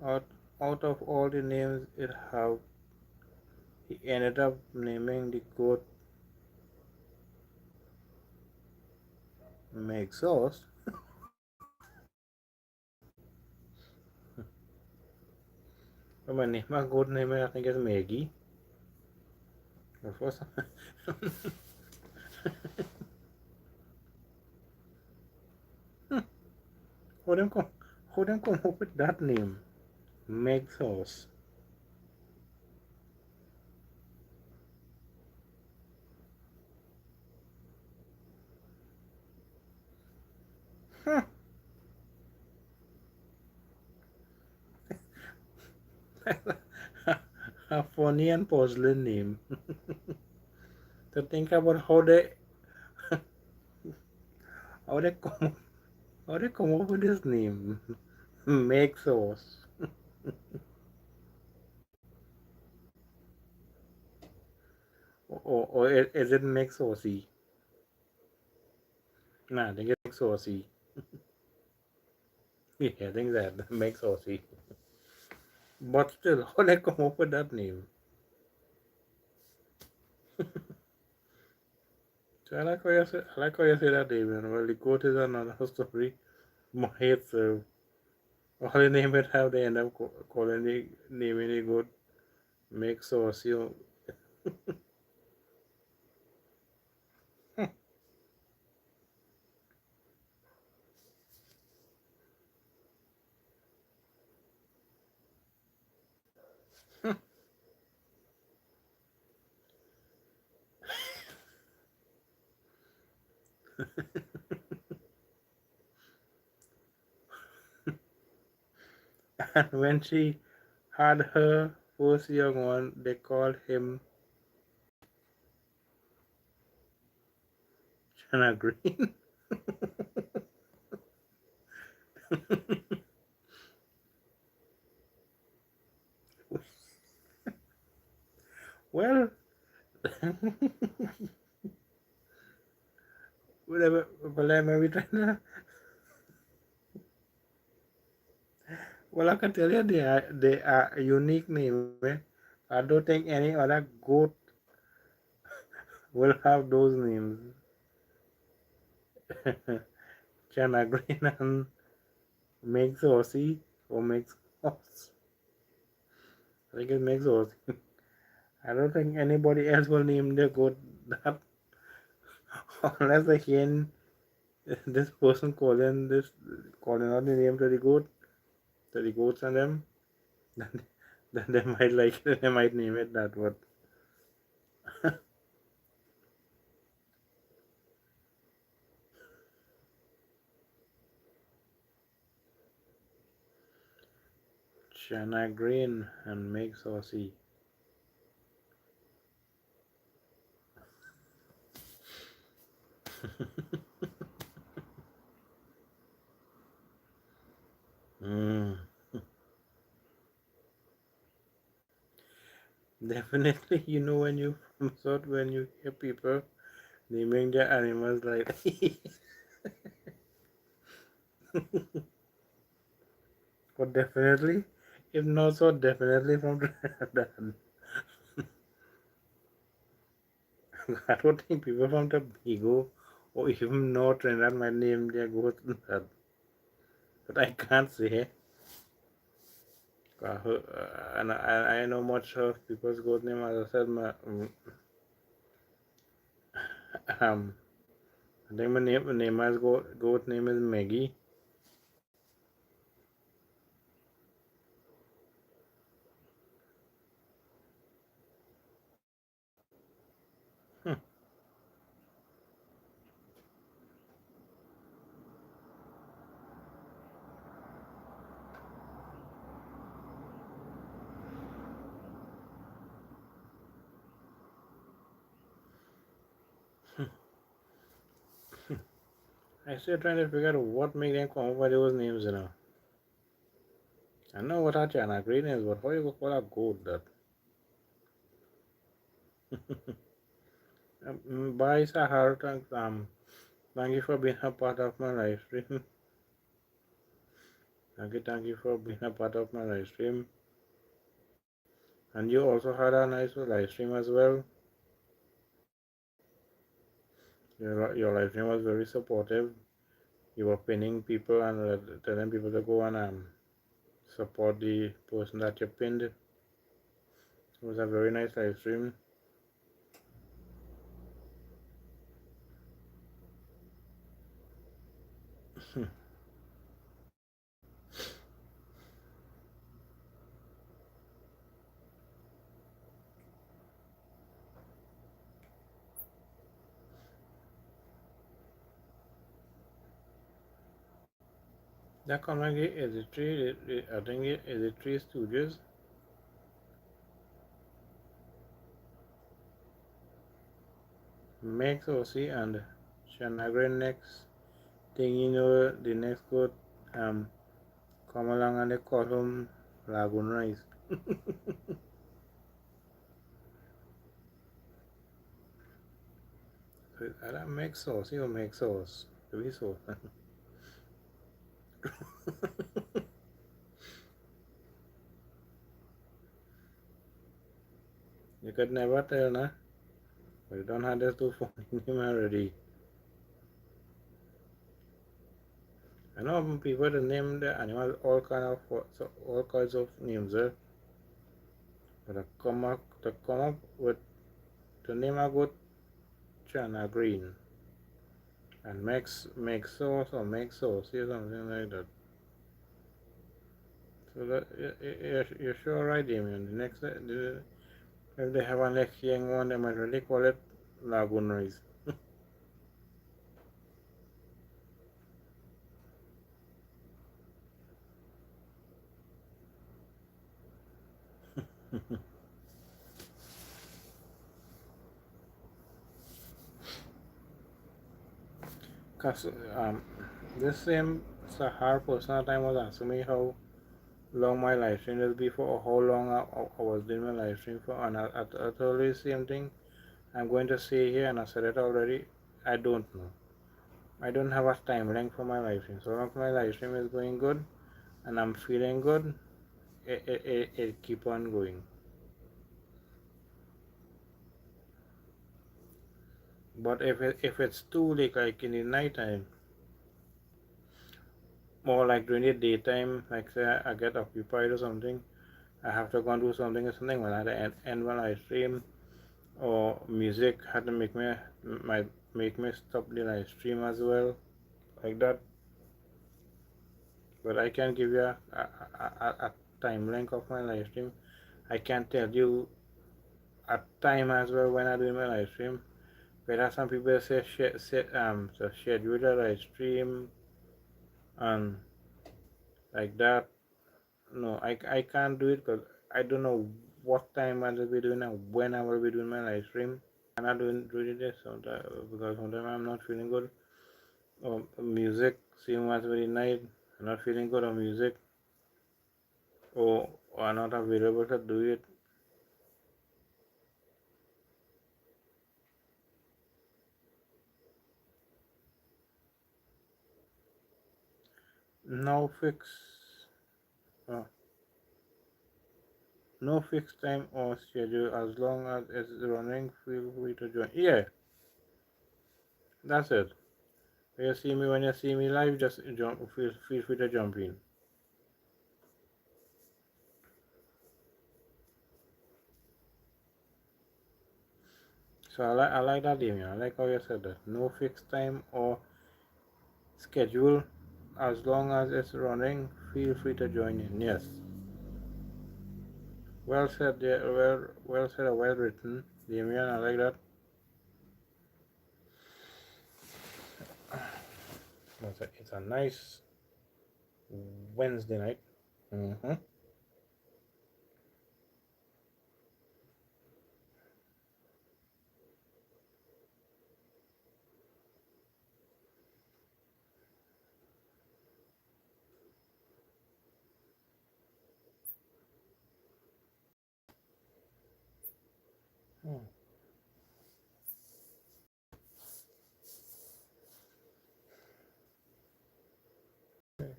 Out out of all the names it have, he ended up naming the goat Megsos. My name, my goat name I think is Maggie. The first how them come how them come up with that name? Megsos. Huh. A funny and puzzling name. To think about how they come how they come up with this name. Megsos. Or is it Megsosi? Nah, I think it's Megsosi. Yeah, I think that Megsosi. But still, how they come up with that name? So I like how you say that name, man. Well, the goat is another story. My head, so all the name it have, they end up calling the naming the goat Megsosi. And when she had her first young one, they called him Chana Green. Well, whatever, whatever we trying to. Well, I can tell you they are a unique name. Eh? I don't think any other goat will have those names. Chana Green and makes Aussie or makes Horse. I think it makes Aussie. I don't think anybody else will name their goat that unless they hear this person calling out the name to the goats and them, then, then they might like it, they might name it that. But Chana Green and makes Aussie. Mm. Definitely, you know when you from South when you hear people naming their animals like but definitely if not so definitely from Trinidad. I don't think people from Tobago or even North Trinidad might name their goats that. But I can't say. And I know much of people's goat name. As I said, um, I think my neighbor's goat name is Maggie. Hmm. I still trying to figure out what make them come up with those names, I know what a China green is, but how you go call a goat that? Bye, Sahar. Thank you for being a part of my live stream. Thank you for being a part of my live stream. And you also had a nice live stream as well. Your live stream was very supportive. You were pinning people and telling people to go and support the person that you pinned. It was a very nice live stream. That company is it three? I think it is it three studios. Max OC and Shanagren next thing you know the next code come along and they call him Lagoon Rice. So it's either Max Sauce or Max Sauce. Do we so? You could never tell, nah? But you don't have this to phone him already. I know people that name the animals all kinds of names, but to come up with the name I got China Green and Max Sauce or Max Sauce or something like that. So that you're sure right, Damien. If they have a next young one, they might really call it Lagoon Rice. Cause this same Sahar person at time was asking me how long my live stream will be for, or how long I was doing my live stream for, and I told you the same thing. I'm going to say here, and I said it already. I don't know. I don't have a time length for my live stream. So long as my live stream is going good, and I'm feeling good, it keep on going. But if it's too late, like in the night time, or like during the daytime, like say I get occupied or something, I have to go and do something or something when I had to end when I stream, or music had to make me stop the live stream as well, like that. But I can give you a time length of my live stream. I can tell you a time as well when I do my live stream. But some people say so schedule a live stream and like that. No, I can't do it because I don't know what time I will be doing and when I will be doing my live stream. I cannot do this sometimes because sometimes I'm not feeling good. Or music, same as very night, I'm not feeling good on music, or I'm not available to do it. No fix, uh, no fixed time or schedule as long as it's running. Feel free to join. Yeah, that's it. When you see me live, just jump. Feel free to jump in. So I like that, Damien. I like how you said that. No fixed time or schedule, as long as it's running. Feel free to join in. Yes. Well said. Yeah, well said. Well written, Damien. I like that. It's a nice Wednesday night. Mm-hmm.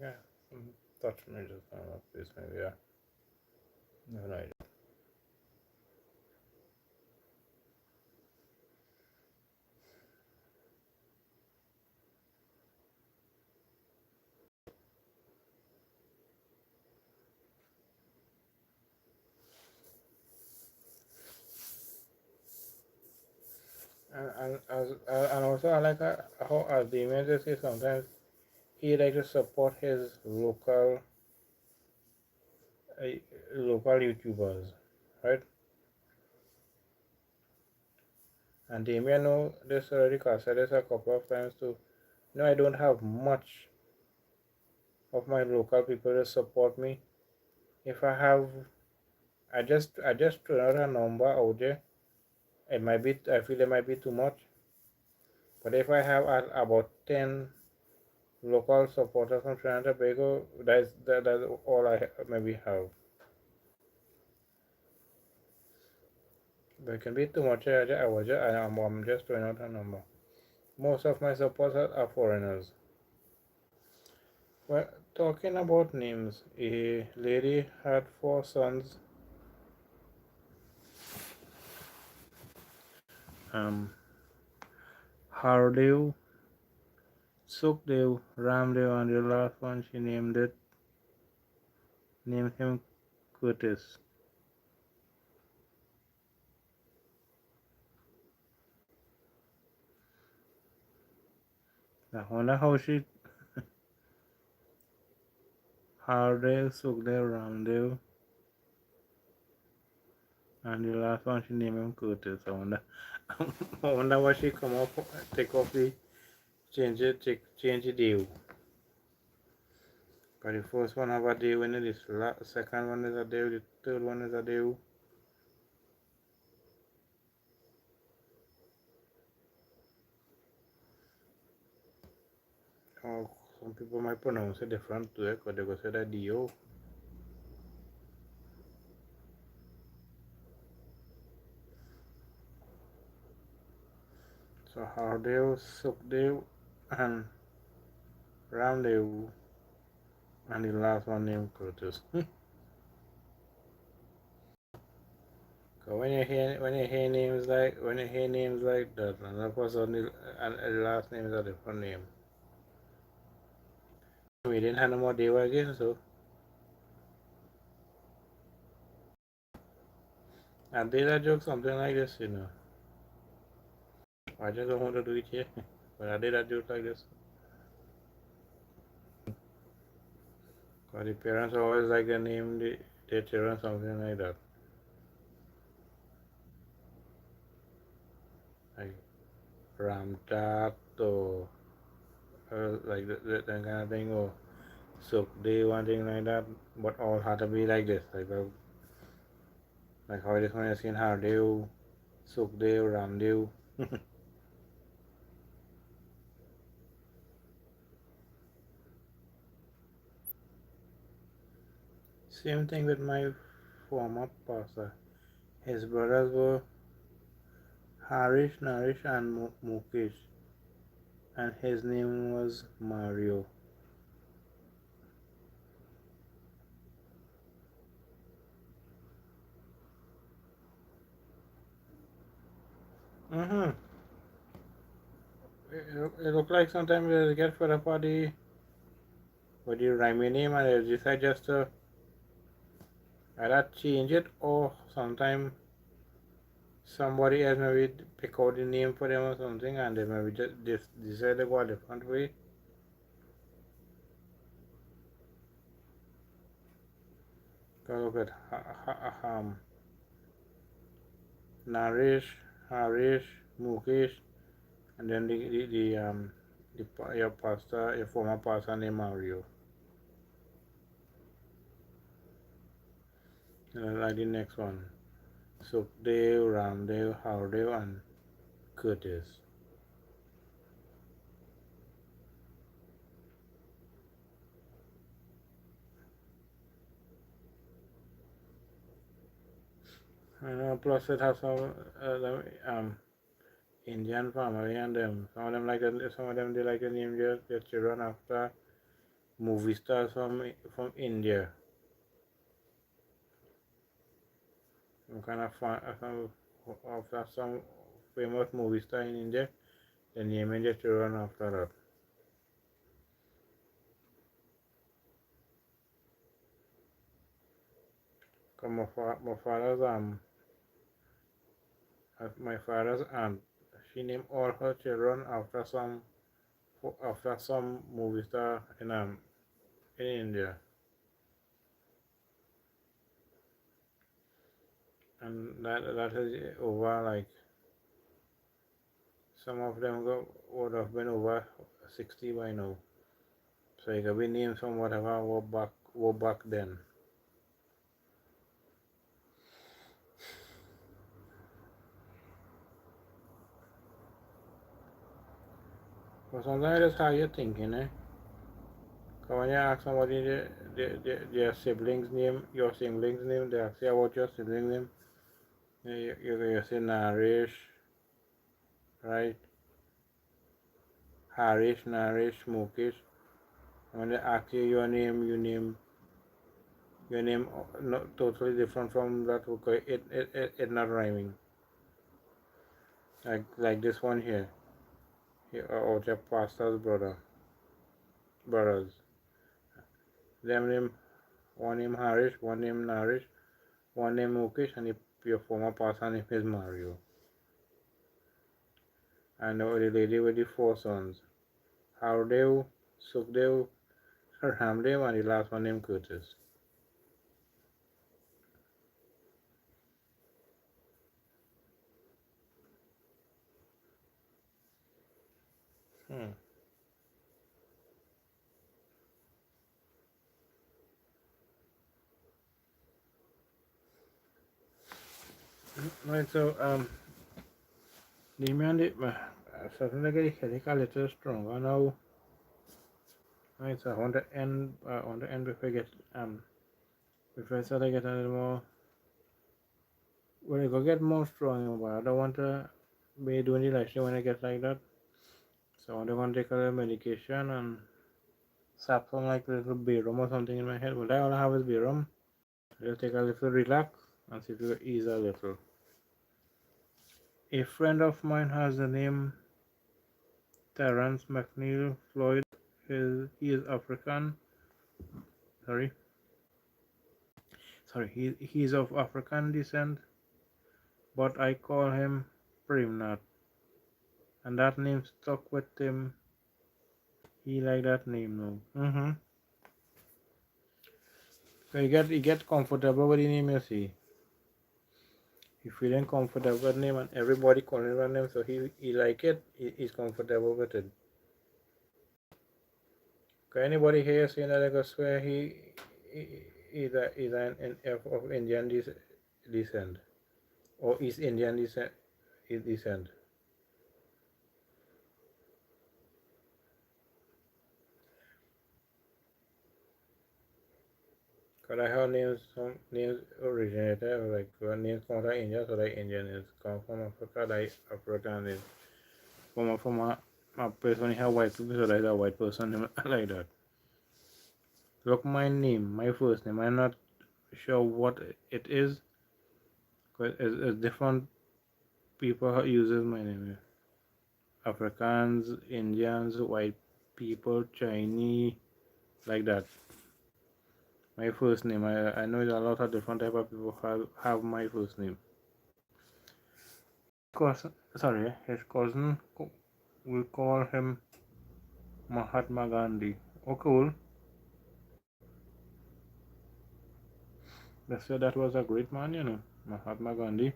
Yeah, some touch majors on my face, maybe. Yeah, no idea. And also I like how as the image say sometimes he like to support his uh, local YouTubers, right? And they may know this already cause I said this a couple of times too. No, I don't have much of my local people to support me. If I have, I just throw out a number out there. It might be I feel it might be too much. But if I have about 10 local supporters from Trinidad and Tobago, that's all I maybe have. But it can be too much. I'm just throwing out a number. Most of my supporters are foreigners. Well, talking about names, a lady had 4 sons. Um, Hardev, Sukhdev, Ramdev, and the last one she named him Curtis. I wonder how she Hardev, Sukhdev, Ramdev, and the last one she named him Curtis. I wonder, I wonder what she come up, take off the change the deal. But the first one have a deal in it, the second one is a deal, the third one is a deal. Oh, some people might pronounce it different too, because they go say that Dio. So Hardev, Sukhdev, and Ramdev, and the last one named Curtis. When you hear names like that, another person and the last name is a different name. We didn't have no more Deva again, so I did a joke something like this, you know. I just don't want to do it here, but I did a joke like this. Because the parents always like to name their children something like that. Like Ramtat or like that kind of thing, or Sukdev, one thing like that. But all had to be like this, like how this one is in Hardev, Sukdev, Ramdev. Same thing with my former pastor. His brothers were Harish, Narish, and Mukesh, and his name was Mario. Mm-hmm. It looked like sometimes they get for the party, but you write my name and they decide just to either change it or sometimes somebody else maybe pick out the name for them or something and they maybe just decide to go a different way. Go look at Naresh, Harish, Mukesh, and then your pastor, your former pastor named Mario. And then like the next one, Sukhdev, Ramdev, Hardev, and Curtis. And plus it has some Indian family and them. Some of them they like to name their children after movie stars from India. I'm kind of fan of some famous movie star in India. The name is just run after that. Cause my father's aunt, she named all her children after some movie star in India, and that is over like some of them would have been over 60 by now. So it could be names from whatever were back then. But sometimes that's how you're thinking, eh? Cause when you ask somebody their siblings name, your siblings name, they ask you about your siblings name. You say Naresh, right? Harish, Naresh, Mukesh. When they ask you your name, your name not totally different from that. Okay, it not rhyming. Like this one here. Or your pastor's brothers. Them name one name Harish, one name Naresh, one name Mukesh, and your former pastor name is Mario. And the lady with the four sons. Hardev, Sukhdev, Ramdev, and the last one named Curtis. Hmm. Right, so the man certainly get a little stronger now. Right, so I want to end before I get before I start to get a little more. When I go get more strong, but I don't want to be doing the lecture when I get like that. So I want to take a little medication and sap some like a little Birum or something in my head. But all I have is Birum. I'll take a little relax and see if it will ease a little. A friend of mine has the name Terence McNeil Floyd. He is African. Sorry, he is of African descent, but I call him Primnat, and that name stuck with him. He like that name now. So you get comfortable with the name, you see. He feeling comfortable with the name, and everybody calling him name, so he like it. He's comfortable with it. Can anybody here saying that I could swear is an of Indian descent or East Indian descent? Cause I have some names originated like names come from India, so like Indian is come from Africa, like African is from a person have white people, so like a white person like that. Look my name, my first name. I'm not sure what it is, cause it's different people who uses my name. Africans, Indians, white people, Chinese, like that. My first name. I know a lot of different type of people have my first name. His cousin, we call him Mahatma Gandhi. Oh, cool. They said that was a great man, Mahatma Gandhi.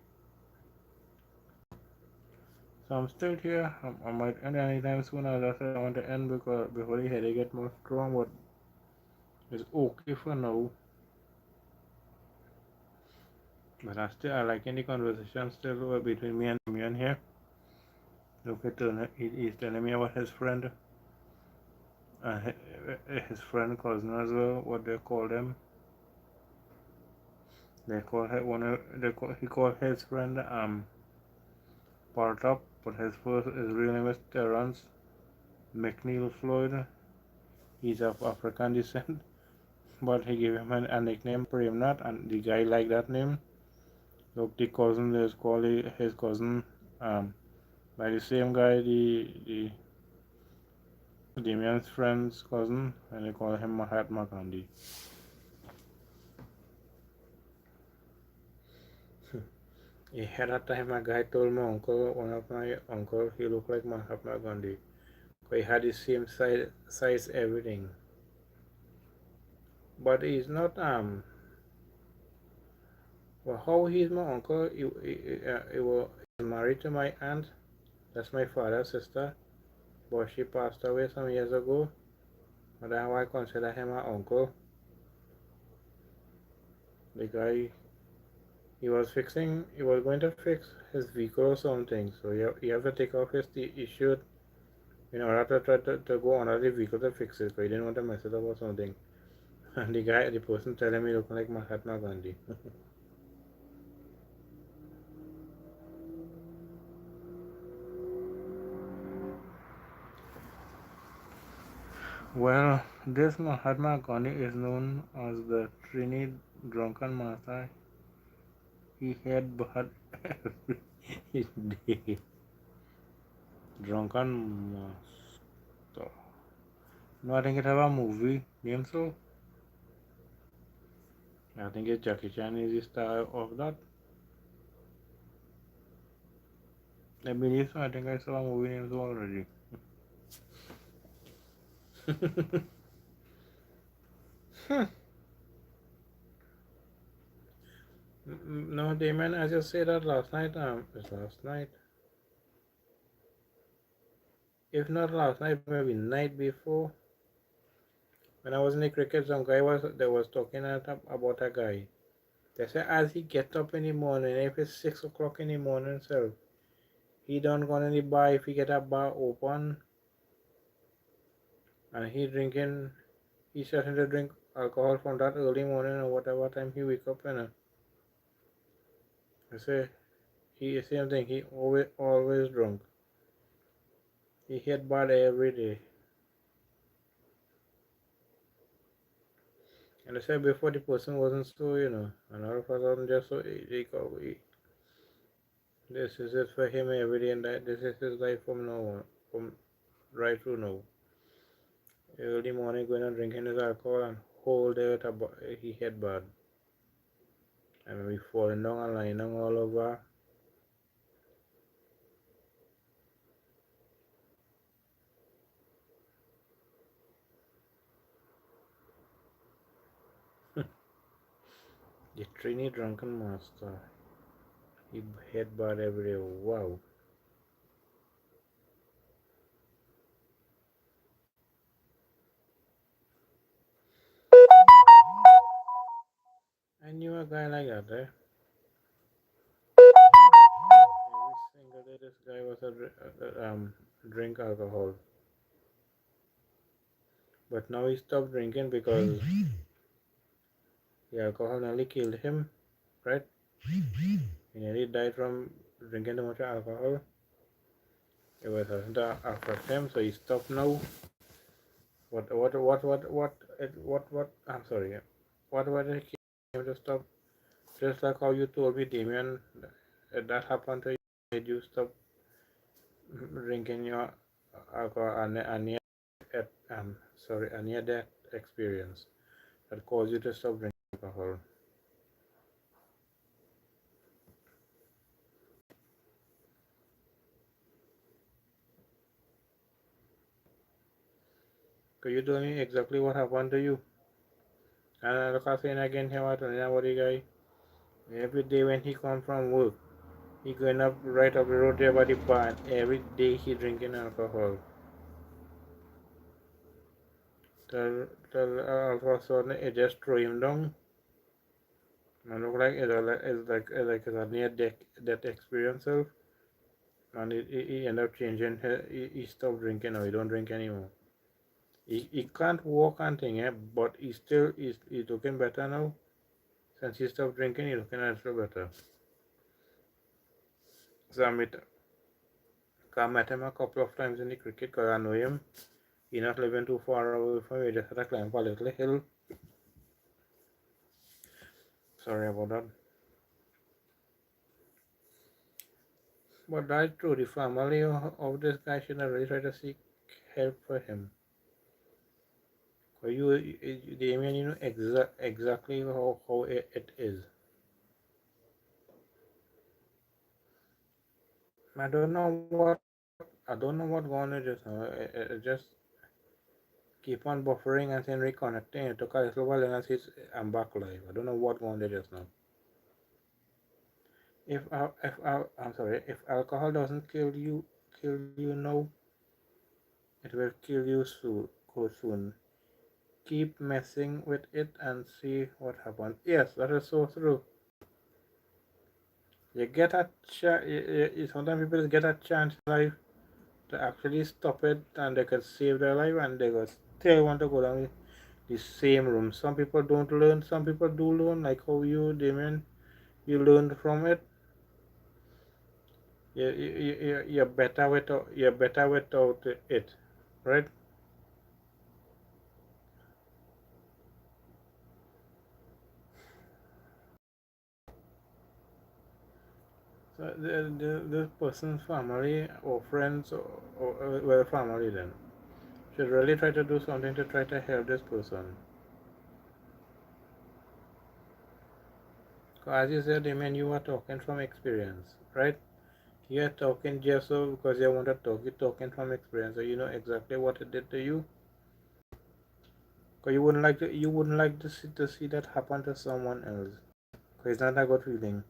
So I'm still here. I might end anytime soon. As I said, I want to end because before the headache get more strong, but it's okay for now. But I like any conversation still between me and here. Look at he's telling me about his friend, uh, his friend cousin as well. What they call them? They call he called his friend Partop, but his real name is Terence McNeil Floyd. He's of African descent, but he gave him a nickname Premnath, and the guy liked that name. Look, the cousin is called his cousin by the same guy, the Damien's friend's cousin, and they call him Mahatma Gandhi. At that time, a guy told my uncle, one of my uncle, he looked like Mahatma Gandhi. He had the same size everything. But he's not, well, how he's my uncle? He was married to my aunt. That's my father's sister. But she passed away some years ago. But that's how I consider him my uncle. The guy, he was going to fix his vehicle or something. So you have to take off his shirt in order to go under the vehicle to fix it. Because he didn't want to mess it up or something. And the person telling me looking like Mahatma Gandhi. Well, this Mahatma Gandhi is known as the Trini Drunken Master. He had but every day. Drunken Master. No, I think it have a movie named so. I think it's Jackie Chan is the star of that. I believe so. I think I saw a movie named so already. No, Damon, I just said that last night. It's last night. If not last night, maybe night before. When I was in the cricket, some guy was talking about a guy. They said as he gets up in the morning, if it's 6 o'clock in the morning, so he don't go in the bar. If he get a bar open and he starting to drink alcohol from that early morning or whatever time he wake up. I say he same thing. He always drunk. He hit bad every day. And I said before the person wasn't so, and all of a sudden just so this is it for him every day, and this is his life from now on, from right through now. Early morning going and drinking his alcohol and whole day he hit bad. And we falling down and lying down all over. The Trini drunken master. He hit bad every day. Wow. I knew a guy like that, eh? Every single day this guy was drink alcohol. But now he stopped drinking because the alcohol nearly killed him, right? He nearly died from drinking too much alcohol. It was starting to affect him, so he stopped now. I'm sorry. What was it came to stop? Just like how you told me, Damien, that happened to you, made you stop drinking your alcohol a near death experience that caused you to stop drinking alcohol. Could you tell me exactly what happened to you? And look at saying again here what about the guy. Every day when he come from work, he going up right up the road there by the bar, and every day he drinking alcohol. Till all of a sudden it just throw him down. And look like it's a near death experience of, and he end up changing. He stopped drinking or he don't drink anymore. He can't walk and thing, but he's looking better now. Since he stopped drinking, he's looking a little better. So I met him a couple of times in the cricket because I know him. You're not living too far away from you, just have to climb a little hill. Sorry about that. But that's true, the family of this guy should have really tried to seek help for him. For Damien, you know exactly how it is. I don't know what going on just now. It just keep on buffering and then reconnecting. It took a little while and I see I'm back live. I don't know what going on there just now. I'm sorry, if alcohol doesn't kill you now, it will kill you soon. Keep messing with it and see what happens. Yes, that is so true. You get a sometimes people get a chance in life to actually stop it and they could save their life and they could still want to go down the same room. Some people don't learn, some people do learn, like how you, Damien, you learned from it. You're better without it, right? So the person's family or friends or well, family then should really try to do something to try to help this person. As you said, I mean, you are talking from experience, right? You're talking just so because you want to talk. You're talking from experience, so you know exactly what it did to you. Because you wouldn't like to see that happen to someone else. Because it's not a good feeling.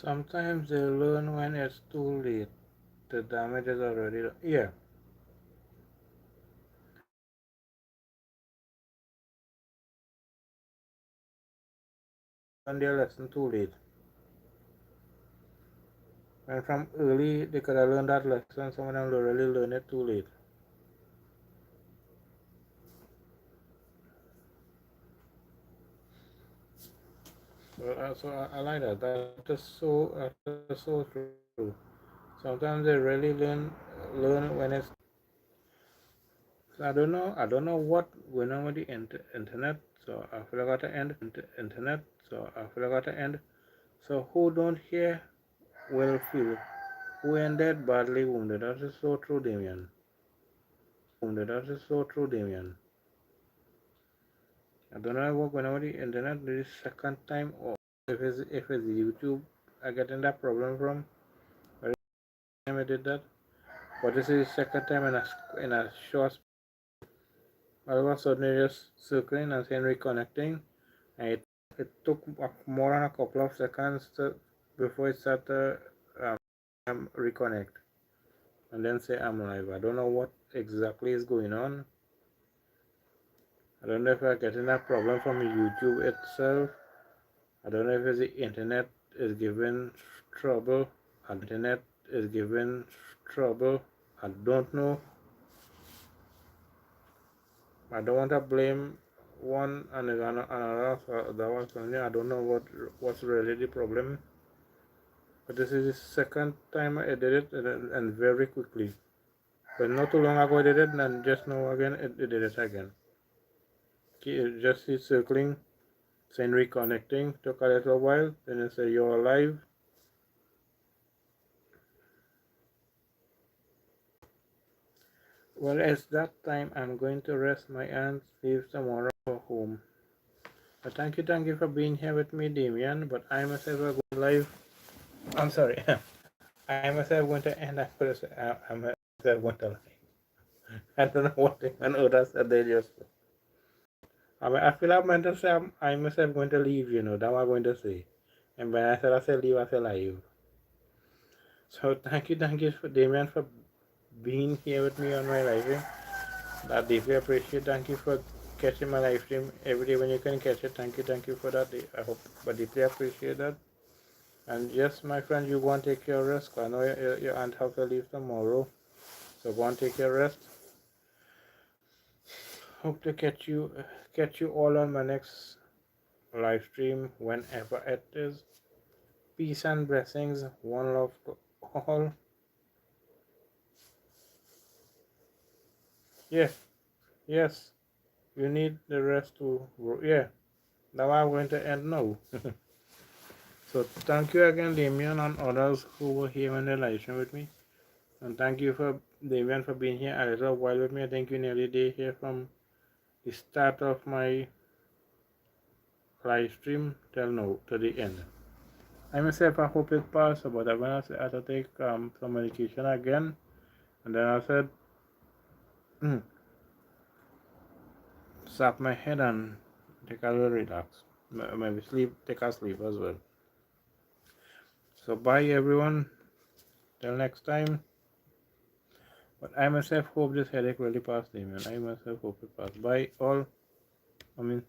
Sometimes they learn when it's too late. The damage is already done. Yeah. Learn their lesson too late. When from early they could have learned that lesson, some of them really learn it too late. So I like that. That is so true. Sometimes they really learn when it's. So I don't know what going on with the internet. So I feel like I got to end internet. So I feel like I got to end. So who don't hear will feel. Who ended badly wounded. That is so true, Damien. That is so true, Damien. I don't know what going on with the internet this second time or if it's YouTube I getting that problem from. Every time I did that. But this is the second time in a short. All of a sudden it just circling and saying reconnecting, and it took more than a couple of seconds before it started reconnect, and then say I'm live. I don't know what exactly is going on. I don't know if I'm getting that problem from YouTube itself. I don't know if it's the internet is giving trouble. Internet is giving trouble. I don't know. I don't want to blame one and another for that one. So I don't know what's really the problem. But this is the second time I did it and very quickly. But not too long ago I did it and just now again it did it again. Just see circling, saying reconnecting, took a little while, then it say you're alive. Well, it's that time I'm going to rest my hands, leave tomorrow for home. But thank you for being here with me, Damien. But I myself are going live. I'm sorry. I myself going to end after this. I myself going to live. I don't know what they and others said they just. I mean, I feel I meant to say I myself going to leave, you know. That's what I'm going to say. And when I said leave, I said live. So thank you for Damien for being here with me on my live. That deeply appreciate. Thank you for catching my live stream every day when you can catch it. Thank you for that. I hope, but deeply appreciate that. And yes, my friend, you go and take your rest. I know your aunt have to leave tomorrow, so go and take your rest. Hope to catch you all on my next live stream whenever it is. Peace and blessings. One love to all. Yeah, yes. You need the rest to. Yeah. Now I'm going to end now. So thank you again, Damien, and others who were here on the live stream with me. And thank you for Damien for being here a little while with me. I think you nearly did here from the start of my live stream till now to the end. I myself I hope it passed, but I went to have to take some medication again, and then I said, slap my head and take a little relax. Maybe take a sleep as well. So bye everyone. Till next time. But I myself hope this headache really passed, Damien. I myself hope it passed. Bye all. I mean.